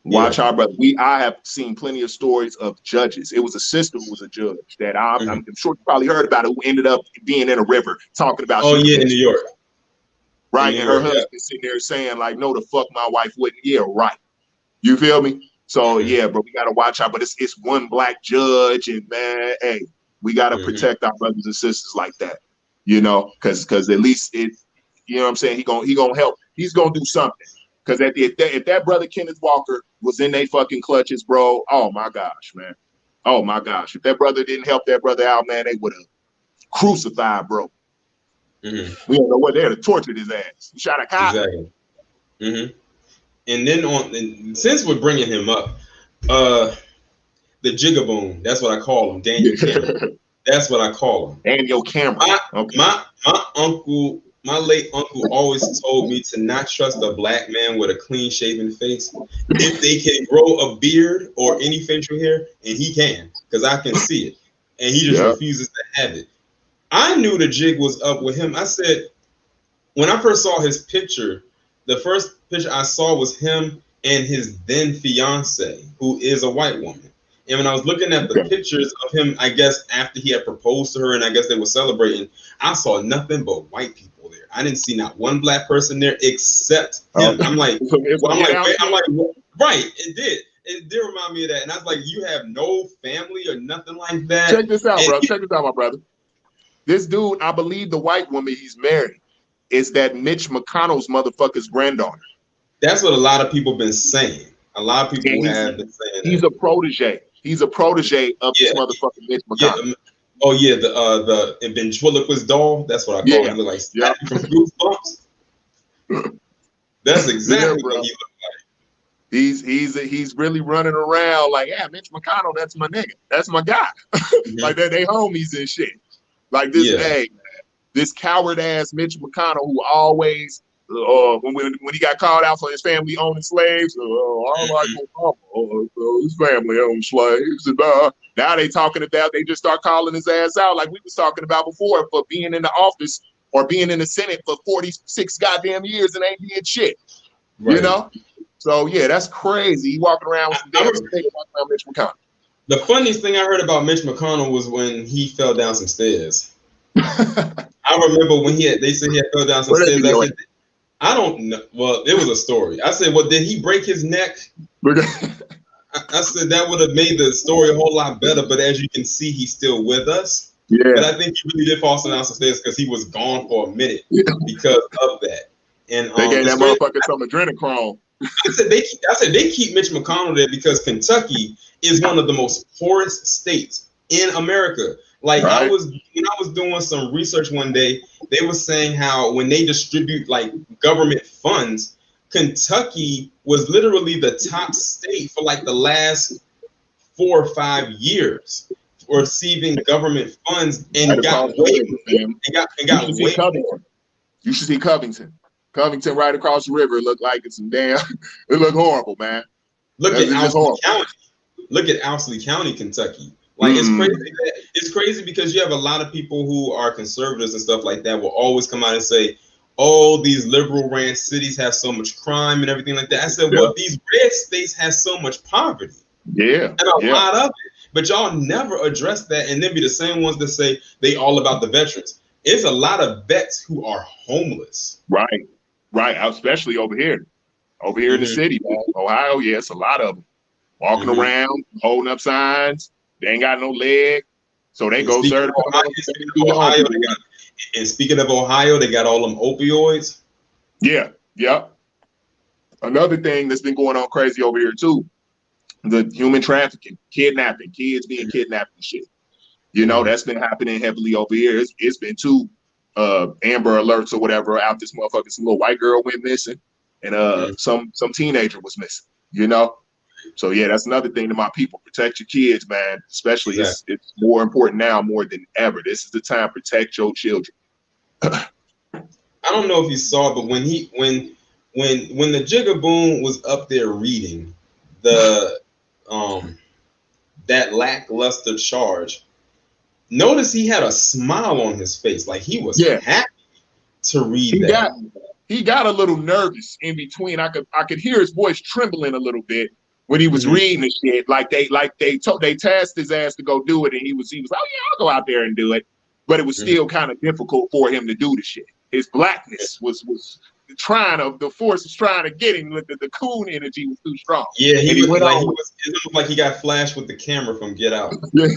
Watch our brother. I have seen plenty of stories of judges. It was a sister who was a judge that I'm sure you probably heard about it, who ended up being in a river talking about. Oh yeah, in New York. Right, and her husband sitting there saying like, "No, the fuck my wife wouldn't." Yeah, right. You feel me? So yeah, but we gotta watch out. But it's one black judge, and man, hey, we gotta protect our brothers and sisters like that. You know, because at least it, you know what I'm saying. He gonna help. He's gonna do something. Because if that brother Kenneth Walker was in their fucking clutches, bro, oh my gosh, man, oh my gosh, if that brother didn't help that brother out, man, they would have crucified, bro. We don't know what they'd have tortured his ass. He shot a cop. Exactly. And then since we're bringing him up, the Jigaboom, that's what I call him, Daniel Cameron. That's what I call him. Daniel Cameron. My uncle, my late uncle, always told me to not trust a black man with a clean-shaven face if they can grow a beard or any facial hair, and he can, because I can see it, and he just refuses to have it. I knew the jig was up with him. I said, when I first saw his picture, the first picture I saw was him and his then fiance, who is a white woman. And when I was looking at the pictures of him, I guess after he had proposed to her and I guess they were celebrating, I saw nothing but white people there. I didn't see not one black person there except him. I'm like, right, it did. It did remind me of that. And I was like, you have no family or nothing like that. Check this out, bro. Check this out, my brother. This dude, I believe the white woman he's married is that Mitch McConnell's motherfucker's granddaughter. That's what a lot of people been saying. A lot of people have been saying he's a protege. He's a protege of this motherfucking Mitch McConnell. Oh yeah, the ventriloquist doll. That's what I call him. He look like Snappy from Goosebumps. That's exactly what he looked like. He's really running around like, yeah, Mitch McConnell, that's my nigga. That's my guy. Like that, they homies and shit. Like this, this coward ass Mitch McConnell who always, when he got called out for his family owning slaves, I like Obama, his family owned slaves. And, now they talking about, they just start calling his ass out like we was talking about before for being in the office or being in the Senate for 46 goddamn years and ain't did shit. Right. You know? So yeah, that's crazy. He walking around with some damn nigga walking around Mitch McConnell. The funniest thing I heard about Mitch McConnell was when he fell down some stairs. I remember when they said he had fell down some stairs. I don't know. Well, it was a story. I said, well, did he break his neck? I said that would have made the story a whole lot better. But as you can see, he's still with us. Yeah. But I think he really did fall down some stairs because he was gone for a minute because of that. And they gave that motherfucker some adrenochrome. I said they keep Mitch McConnell there because Kentucky is one of the most poorest states in America. Like when I was doing some research one day, they were saying how when they distribute like government funds, Kentucky was literally the top state for like the last 4 or 5 years for receiving government funds and got way more. You should see Covington. Covington right across the river. It looked like it's some damn. It looked horrible, man. Look at Owsley County. Look at Owsley County, Kentucky. Like it's crazy. It's crazy because you have a lot of people who are conservatives and stuff like that will always come out and say, "Oh, these liberal ranch cities have so much crime and everything like that." I said, "Well, these red states have so much poverty, and a lot of it, but y'all never address that." And then be the same ones that say they all about the veterans. It's a lot of vets who are homeless. Right, especially over here in the city, man. Ohio. Yeah, it's a lot of them walking around, holding up signs. They ain't got no leg, so they go serve. And speaking of Ohio, they got all them opioids. Yeah. Another thing that's been going on crazy over here too, the human trafficking, kidnapping, kids being kidnapped and shit. You know, that's been happening heavily over here. It's been 2 Amber Alerts or whatever out this motherfucker. Some little white girl went missing, and some teenager was missing. You know, so yeah, that's another thing to my people. Protect your kids, man. Especially it's more important now more than ever. This is the time. Protect your children. I don't know if you saw, but when the Jigaboom was up there reading the that lackluster charge, notice he had a smile on his face, like he was happy to read that. He got a little nervous in between. I could hear his voice trembling a little bit when he was reading the shit. Like they tasked his ass to go do it, and he was like, oh yeah, I'll go out there and do it. But it was still kind of difficult for him to do the shit. His blackness was the force was trying to get him. The coon energy was too strong. Yeah, it looked like he got flashed with the camera from Get Out. No,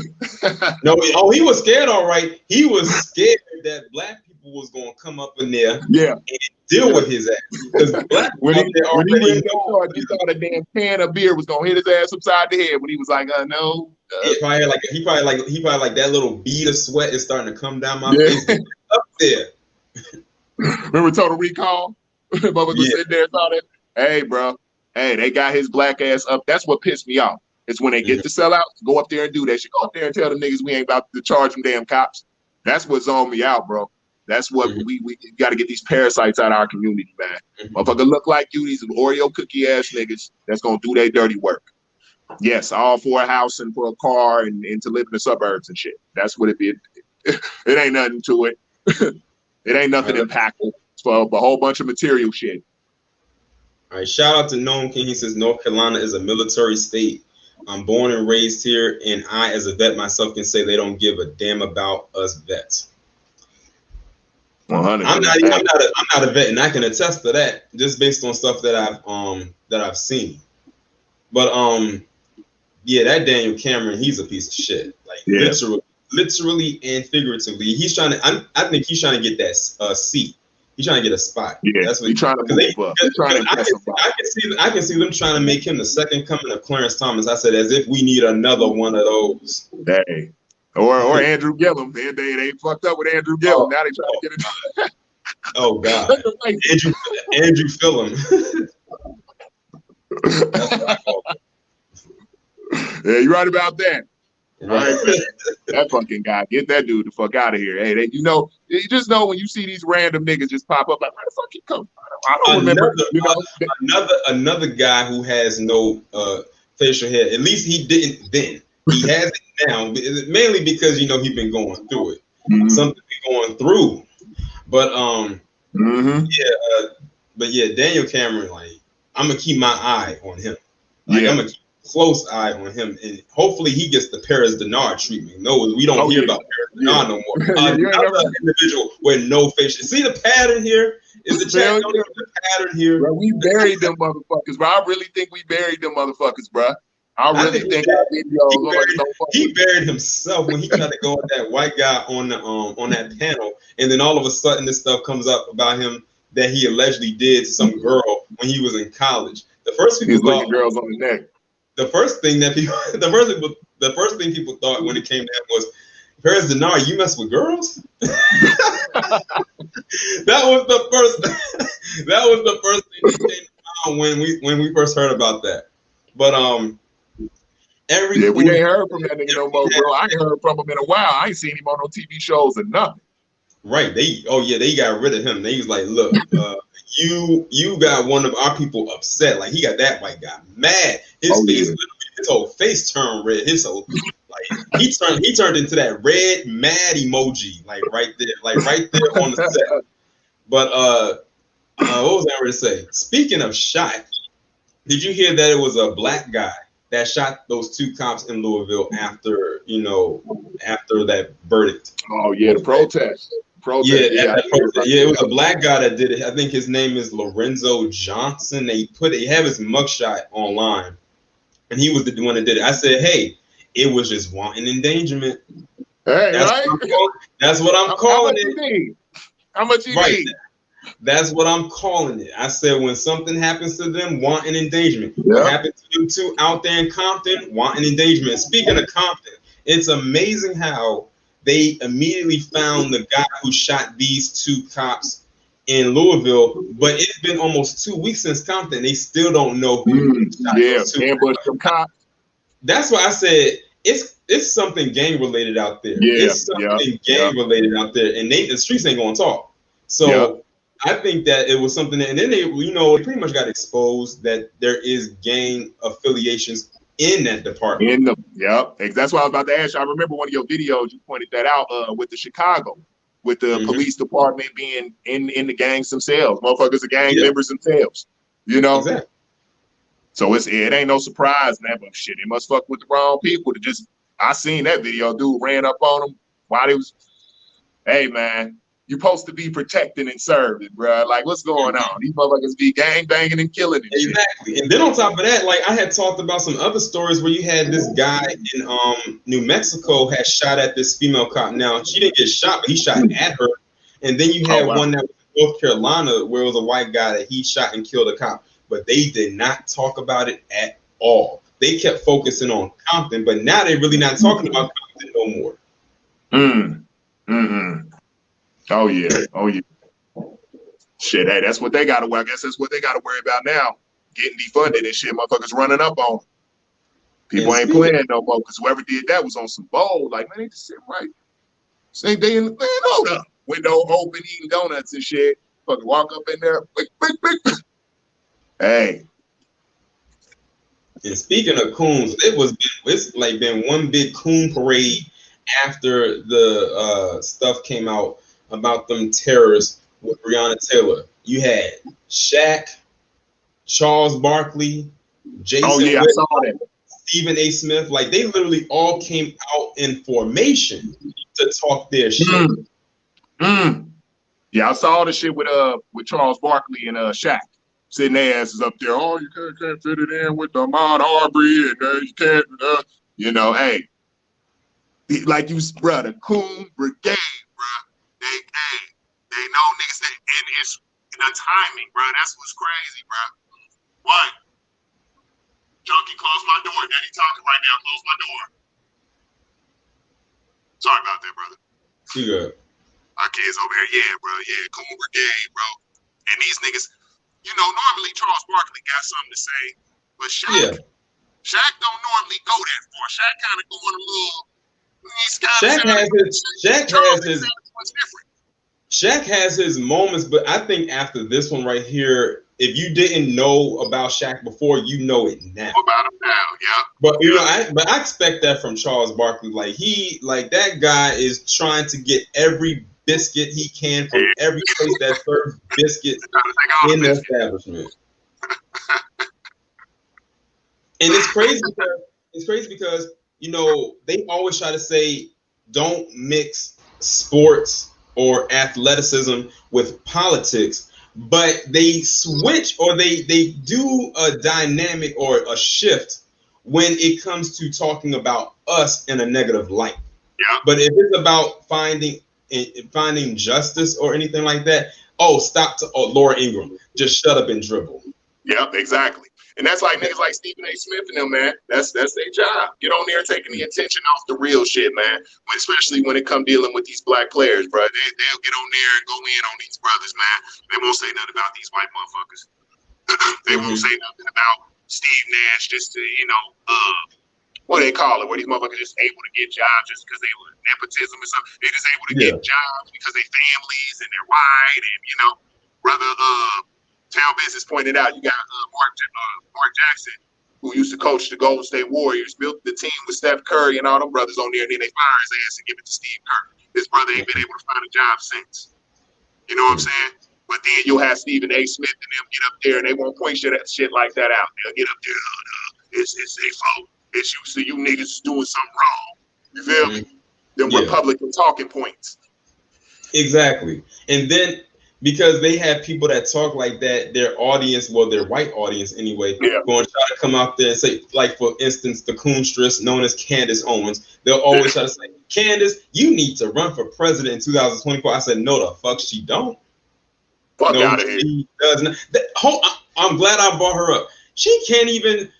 he was scared, all right. He was scared that black people was gonna come up in there and deal with his ass. Because black when he thought a damn can of beer was gonna hit his ass upside the head when he was like, no. He probably like that little bead of sweat is starting to come down my face. Up there. Remember Total Recall? Bubba was sitting there and thought it. Hey, bro. Hey, they got his black ass up. That's what pissed me off. It's when they get to sell out, go up there and do that shit. Go up there and tell them niggas we ain't about to charge them damn cops. That's what zoned me out, bro. That's what we got to get these parasites out of our community, man. Motherfucker look like you, these Oreo cookie ass niggas that's gonna do their dirty work. Yes, all for a house and for a car and to live in the suburbs and shit. That's what it be. It ain't nothing to it. It ain't nothing impactful. It's for a whole bunch of material shit. All right, shout out to Gnome King. He says North Carolina is a military state. I'm born and raised here, and I, as a vet myself, can say they don't give a damn about us vets. 100%. I'm not a vet, and I can attest to that just based on stuff that I've seen. But yeah, that Daniel Cameron, he's a piece of shit. Like literally and figuratively. He's trying to. I think he's trying to get that seat. He's trying to get a spot. Yeah, that's what he's trying to move up. I can see them trying to make him the second coming of Clarence Thomas. I said, as if we need another one of those. Hey, or Andrew Gillum. They fucked up with Andrew Gillum. Now they trying to get it. Oh God, Andrew Phillum. That's what I call him. Yeah, you're right about that. Right, that fucking guy, get that dude the fuck out of here. Hey, you just know when you see these random niggas just pop up, like, where the fuck he come? I don't remember. Another guy who has no facial hair. At least he didn't then. He has it now, mainly because he's been going through it. Something he's going through. But Daniel Cameron, like, I'm gonna keep my eye on him. Like, I'm gonna keep close eye on him, and hopefully he gets the Paris Denard treatment. No, we don't hear about Paris Denard no more. Another individual with no facial. See the pattern here? Is the chat the pattern here? Bro, we buried them motherfuckers, bro. I really think we buried them motherfuckers, bro. I think he buried himself when he tried to go with that white guy on that panel, and then all of a sudden this stuff comes up about him that he allegedly did to some girl when he was in college. The first people thought girls on the neck. The first thing people thought when it came to him was, Paris Denard, you mess with girls? that was the first thing that came out when we first heard about that. But we ain't heard from that nigga no more, bro. I ain't heard from him in a while. I ain't seen him on no TV shows or nothing. Right. They got rid of him. They was like, look, you got one of our people upset. Like, he got that white guy mad. His whole face turned red. His whole he turned into that red mad emoji, like right there on the set. But what was I going to say? Speaking of shot, did you hear that it was a black guy that shot those two cops in Louisville after that verdict? Oh yeah, the protest. It was a black guy that did it. I think his name is Lorenzo Johnson. They have his mugshot online, and he was the one that did it. I said, hey, it was just wanton endangerment. Hey, that's what I'm calling it. How much you need? That's what I'm calling it. I said, when something happens to them, wanton endangerment. What happened to them two out there in Compton? Wanton endangerment. Speaking of Compton, it's amazing how they immediately found the guy who shot these two cops in Louisville, but it's been almost 2 weeks since Compton. They still don't know who shot those two ambushed some cops. That's why I said it's something gang related out there. It's something gang related out there, and the streets ain't gonna talk. So I think that it was something that, and then they pretty much got exposed that there is gang affiliations in that department. Yep. That's what I was about to ask you. I remember one of your videos, you pointed that out with the Chicago, with the police department being in the gangs themselves. Motherfuckers are gang members themselves, you know? Exactly. So it ain't no surprise, man, but shit, it must fuck with the wrong people to just, I seen that video, dude ran up on him while he was, hey, man, you supposed to be protecting and serving, bro. Like, what's going on? These motherfuckers be gang banging and killing and shit. Exactly. And then on top of that, like I had talked about some other stories where you had this guy in New Mexico had shot at this female cop. Now, she didn't get shot, but he shot at her. And then you had one that was in North Carolina where it was a white guy that he shot and killed a cop. But they did not talk about it at all. They kept focusing on Compton, but now they're really not talking about Compton no more. Oh yeah. Shit, hey, that's what they got to worry. I guess that's what they got to worry about now. Getting defunded and shit, motherfuckers running up on them. People ain't playing no more because whoever did that was on some bold. Like, man, they just sit right. Same day in the man, hold up. Window open, eating donuts and shit. Fucking walk up in there. Quick. Hey. And speaking of coons, it's like been one big coon parade after the stuff came out about them terrorists with Breonna Taylor. You had Shaq, Charles Barkley, Jason I saw that. Stephen A. Smith. Like they literally all came out in formation to talk their shit. Yeah, I saw the shit with Charles Barkley and Shaq. Sitting their asses up there. Oh, you can't fit it in with the Ahmaud Arbery, and you can't, you know, hey, like you, bro, the Coon Brigade, bro. They know niggas that, and it's the timing, bro. That's what's crazy, bro. What? Junkie, close my door. Daddy talking right now. Close my door. Sorry about that, brother. You good? Our kids over here, yeah, bro. Yeah, Coon Brigade, bro. And these niggas. You know, normally Charles Barkley got something to say, but Shaq don't normally go that far. Shaq kind of going a little. Shaq has his moments, but I think after this one right here, if you didn't know about Shaq before, you know it now. About him now, yeah. But you know, I expect that from Charles Barkley. Like that guy is trying to get every biscuit he can from every place that serves biscuits in the establishment. And it's crazy because you know they always try to say don't mix sports or athleticism with politics, but they switch or they do a dynamic or a shift when it comes to talking about us in a negative light. Yeah. But if it's about finding justice or anything like that, Laura Ingraham, just shut up and dribble. Yep, exactly. And that's like niggas like Stephen A. Smith and them, man. That's their job. Get on there taking the attention off the real shit, man. Especially when it come dealing with these black players, bro. They'll get on there and go in on these brothers, man. They won't say nothing about these white motherfuckers. They won't say nothing about Steve Nash just to, you know, what they call it, where these motherfuckers just able to get jobs just because they were nepotism or something. They just able to get jobs because they families and they're white and, you know, brother Town Business pointed out, you got Mark Jackson, who used to coach the Golden State Warriors, built the team with Steph Curry and all them brothers on there, and then they fire his ass and give it to Steve Kerr. This brother ain't been able to find a job since. You know what I'm saying? But then you'll have Stephen A. Smith and them get up there and they won't point shit like that out. They'll get up there, it's their fault. It's you, so you niggas doing something wrong. You feel me? Them Republican talking points. Exactly. And then because they have people that talk like that, their audience, well, their white audience anyway, going to try to come out there and say, like, for instance, the coonstress known as Candace Owens, they'll always try to say, Candace, you need to run for president in 2024. I said, no, the fuck she don't. Fuck out of here. She does not. I'm glad I brought her up. She can't even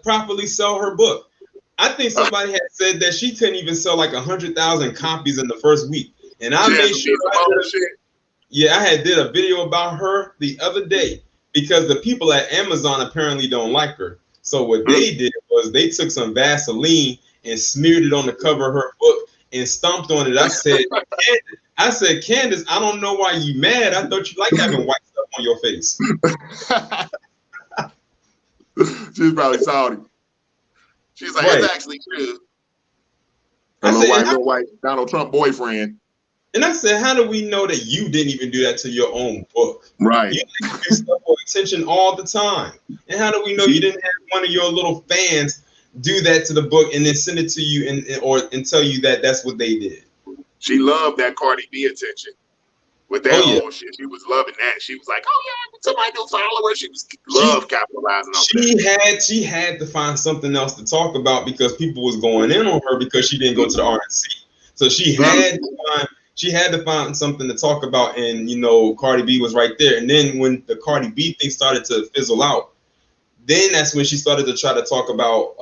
properly sell her book. I think somebody had said that she couldn't even sell like 100,000 copies in the first week. And I made sure I did a video about her the other day because the people at Amazon apparently don't like her. So what they did was they took some Vaseline and smeared it on the cover of her book and stomped on it. I said, Candace, I don't know why you mad. I thought you like having white stuff on your face. She's probably salty. She's like, Right. it's actually true. I Her said, little white Donald Trump boyfriend. and I said, how do we know that you didn't even do that to your own book? Right. You do stuff for attention all the time. And how do we know you didn't have one of your little fans do that to the book and then send it to you and tell you that that's what they did? She loved that Cardi B attention. With that whole shit, she was loving that. She was like, "Oh yeah, somebody new follower." She was capitalizing on that. She had to find something else to talk about because people was going in on her because she didn't go to the RNC. So she had to find something to talk about, and Cardi B was right there. And then when the Cardi B thing started to fizzle out, then that's when she started to try to talk about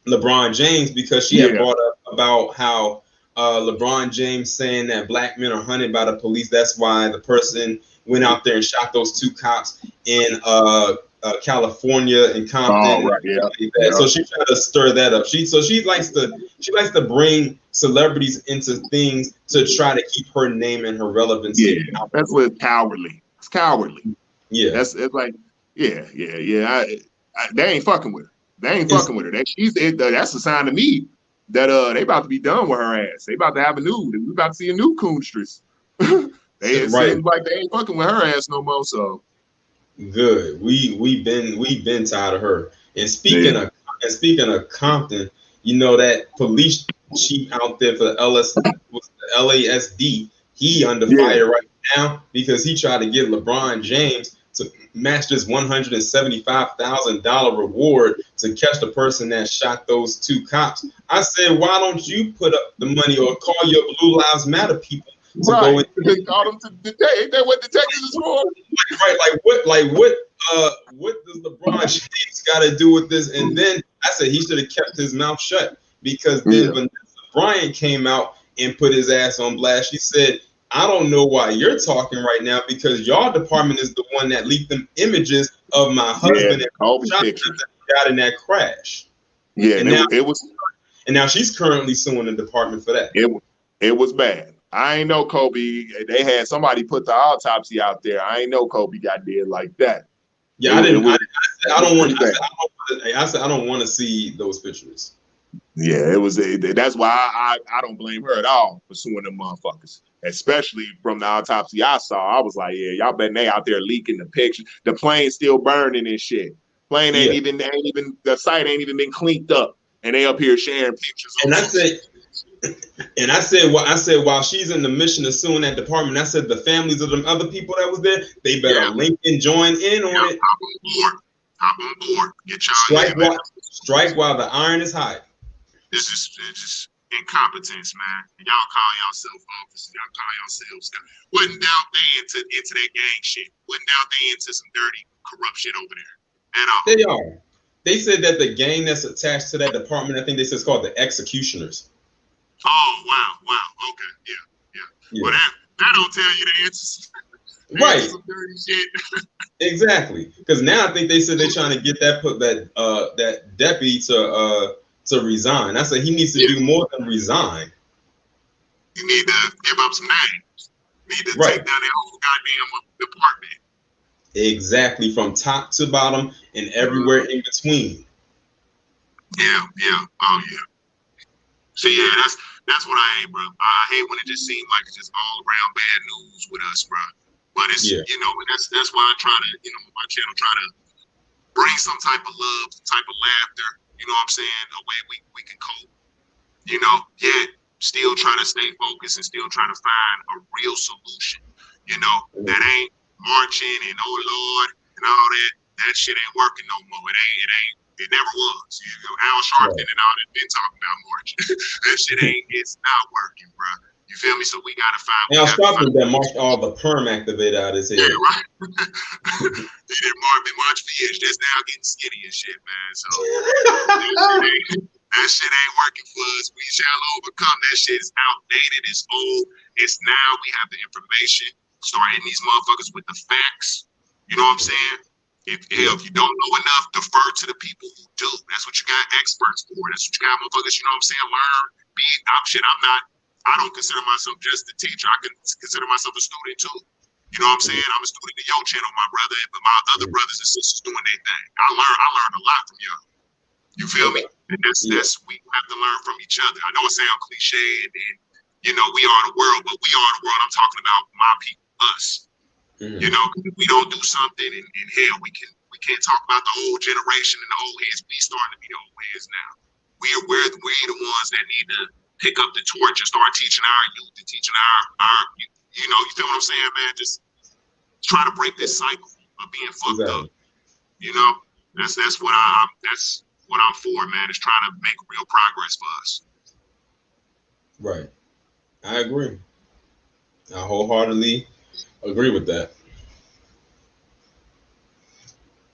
LeBron James because she had brought up about how LeBron James saying that black men are hunted by the police. That's why the person went out there and shot those 2 cops in California and Compton. Oh, right, Yeah. So she tried to stir that up. She likes to bring celebrities into things to try to keep her name and her relevancy. Yeah, that's what's cowardly. It's cowardly. Yeah, it's like they ain't fucking with her. They ain't fucking with her. That's a sign to me that they about to be done with her ass. They about to have we about to see a new coonstress. It seems like they ain't fucking with her ass no more. So good. We've been tired of her. And speaking of Compton, that police chief out there for the LASD, he under fire right now because he tried to get LeBron James to match this $175,000 reward to catch the person that shot those 2 cops. I said, why don't you put up the money or call your Blue Lives Matter people to go in? They call them to ain't that what detectives is for? Right, what does LeBron James got to do with this? And then I said he should have kept his mouth shut because then Vanessa Bryant came out and put his ass on blast. She said, I don't know why you're talking right now because your department is the one that leaked them images of my husband and that got in that crash. Yeah, and now she's currently suing the department for that. It was bad. I ain't know Kobe. They had somebody put the autopsy out there. I ain't know Kobe got dead like that. Yeah, I said I don't want to see those pictures. Yeah, it was. That's why I don't blame her at all for suing them motherfuckers. Especially from the autopsy I saw, I was like, yeah, y'all bet they out there leaking the pictures. The plane's still burning and shit. Plane ain't even the site ain't even been cleaned up, and they up here sharing pictures. And I said, while she's in the mission of suing that department, I said the families of them other people that was there, they better link and join in on it. Hop on board. Get y'all strike while the iron is hot. It's just incompetence, man. Y'all call yourself officers. Y'all call yourselves. Wasn't doubt they into that gang shit. Wasn't doubt they into some dirty, corrupt shit over there at all. They are. They said that the gang that's attached to that department, I think they said it's called the Executioners. Oh, wow. Okay, yeah. Well, that don't tell you the answers. Right. Some dirty shit. Exactly. Because now I think they said they're trying to get that deputy to resign. I said he needs to do more than resign. You need to give up some names. You need to take down that whole goddamn department. Exactly, from top to bottom and everywhere in between. Yeah. Oh yeah. So yeah, that's what I hate, bro. I hate when it just seems like it's just all around bad news with us, bro. But it's and that's why I try to, my channel try to bring some type of love, some type of laughter, you know what I'm saying, a way we can cope. Yet still trying to stay focused and still trying to find a real solution, that ain't marching and oh Lord and all that. That shit ain't working no more. It never was. Al Sharpton and all that been talking about marching. That shit it's not working, bro. You feel me? So we gotta find. Al Sharpton that marched all the perm activated out of his head. Yeah, right. He did Marvin March for years. That's now getting skinny and shit, man. So that shit ain't working for us. We shall overcome. That shit is outdated. It's old. It's now. We have the information. Start hitting these motherfuckers with the facts. You know what I'm saying? If you don't know enough, defer to the people who do. That's what you got experts for. That's what you got motherfuckers, you know what I'm saying? Learn. I don't consider myself just a teacher. I can consider myself a student too. You know what I'm saying? I'm a student of your channel, my brother, but my other brothers and sisters doing their thing. I learned a lot from y'all. You feel me? And that's we have to learn from each other. I know it sounds cliche, and you know, we are the world, but we are the world. I'm talking about my people, us. You know, if we don't do something, and hell, we can't talk about the old generation and the old heads. We starting to be the old heads now. We're the ones that need to pick up the torch and start teaching our youth and teaching our you know, you feel what I'm saying, man? Just try to break this cycle of being fucked up. You know, that's what I'm for, man. Is trying to make real progress for us. Right. I agree. I wholeheartedly agree with that.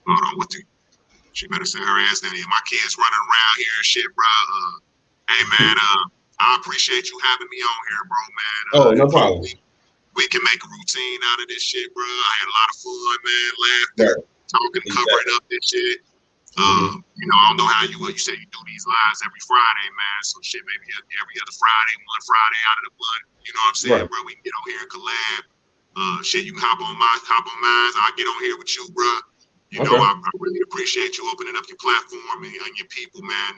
Hold on, she better send her ass down here. My kids running around here and shit, bro. Hey, man, I appreciate you having me on here, bro, man. Oh, no problem. We can make a routine out of this shit, bro. I had a lot of fun, man. Laughter, talking, covering up this shit. You know, I don't know how you said you do these lives every Friday, man. So shit, maybe every other Friday, one Friday out of the month. You know what I'm saying, bro? We can get on here and collab. Shit, you can hop on mine. I'll get on here with you, bro. You know, I really appreciate you opening up your platform and your people, man.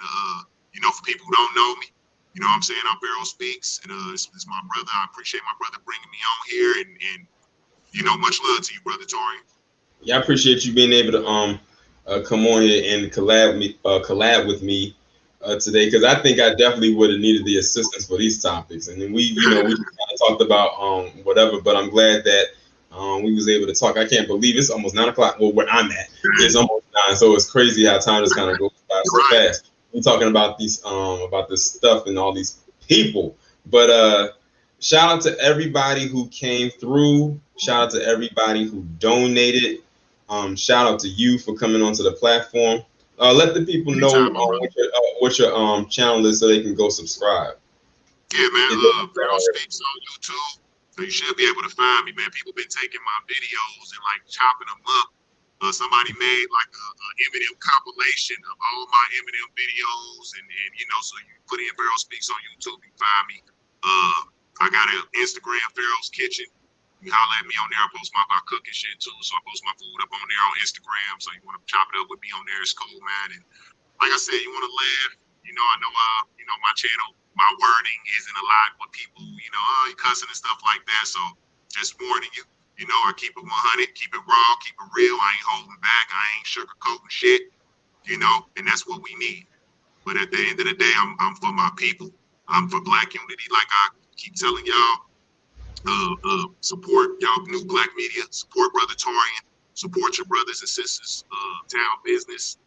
You know, for people who don't know me, you know what I'm saying? I'm Pharaoh Speaks, and it's my brother. I appreciate my brother bringing me on here, and you know, much love to you, brother Taurean. Yeah, I appreciate you being able to come on here and collab with me today, because I think I definitely would have needed the assistance for these topics. And then we kind of talked about whatever, but I'm glad that we was able to talk. I can't believe it's almost 9 o'clock. Well, where I'm at, it's almost 9, so it's crazy how time just kind of goes by so fast. We're talking about these about this stuff and all these people, but shout out to everybody who came through. Shout out to everybody who donated. Shout out to you for coming onto the platform. Let the people know what your channel is so they can go subscribe. Yeah, man. Pharaoh Speaks on YouTube. So you should be able to find me, man. People been taking my videos and like chopping them up. Somebody made like a Eminem compilation of all my Eminem videos, and you know, so you put in Pharaoh Speaks on YouTube, you find me. I got an Instagram, Pharaoh's Kitchen. You holler at me on there. I post my cooking shit too, so I post my food up on there on Instagram. So you want to chop it up with me on there, it's cool, man. And like I said, you want to laugh. You know, I know, you know, my channel, my wording isn't a lot with people, you know, you cussing and stuff like that. So just warning you, you know, I keep it 100, keep it raw, keep it real. I ain't holding back. I ain't sugarcoating shit, you know, and that's what we need. But at the end of the day, I'm for my people. I'm for Black unity, like I keep telling y'all. Support y'all new Black media. Support Brother Taurean. Support your brothers and sisters. Town business.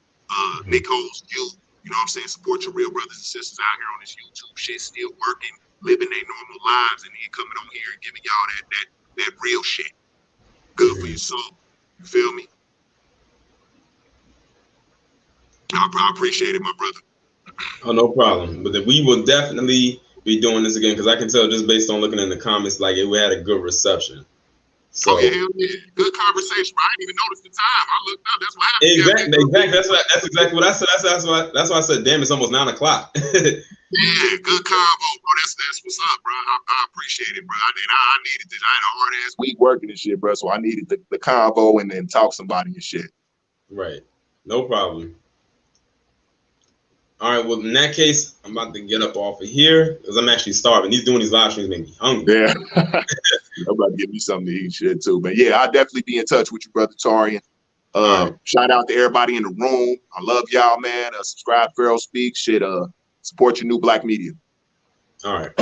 Nicole's you. You know what I'm saying? Support your real brothers and sisters out here on this YouTube shit, still working, living their normal lives, and then coming on here and giving y'all that real shit. Good for your soul. You feel me? I appreciate it, my brother. Oh, no problem. But then we will definitely be doing this again, because I can tell just based on looking in the comments, like we had a good reception. So yeah, good conversation. I didn't even notice the time. I looked up. That's what happened. Exactly. That's exactly what I said. That's why I said, damn, it's almost 9 o'clock. Yeah, good combo, bro. That's what's up, bro. I appreciate it, bro. I needed this. I had a hard ass week working and shit, bro. So I needed the convo and then talk somebody and shit. Right. No problem. All right, well, in that case, I'm about to get up off of here because I'm actually starving. Doing these live streams make me hungry. Yeah. I'm about to give me something to eat shit too. But yeah, I'll definitely be in touch with you, brother Taurean. Shout out to everybody in the room. I love y'all, man. Subscribe, Pharaoh Speaks. Shit, support your new Black media. All right.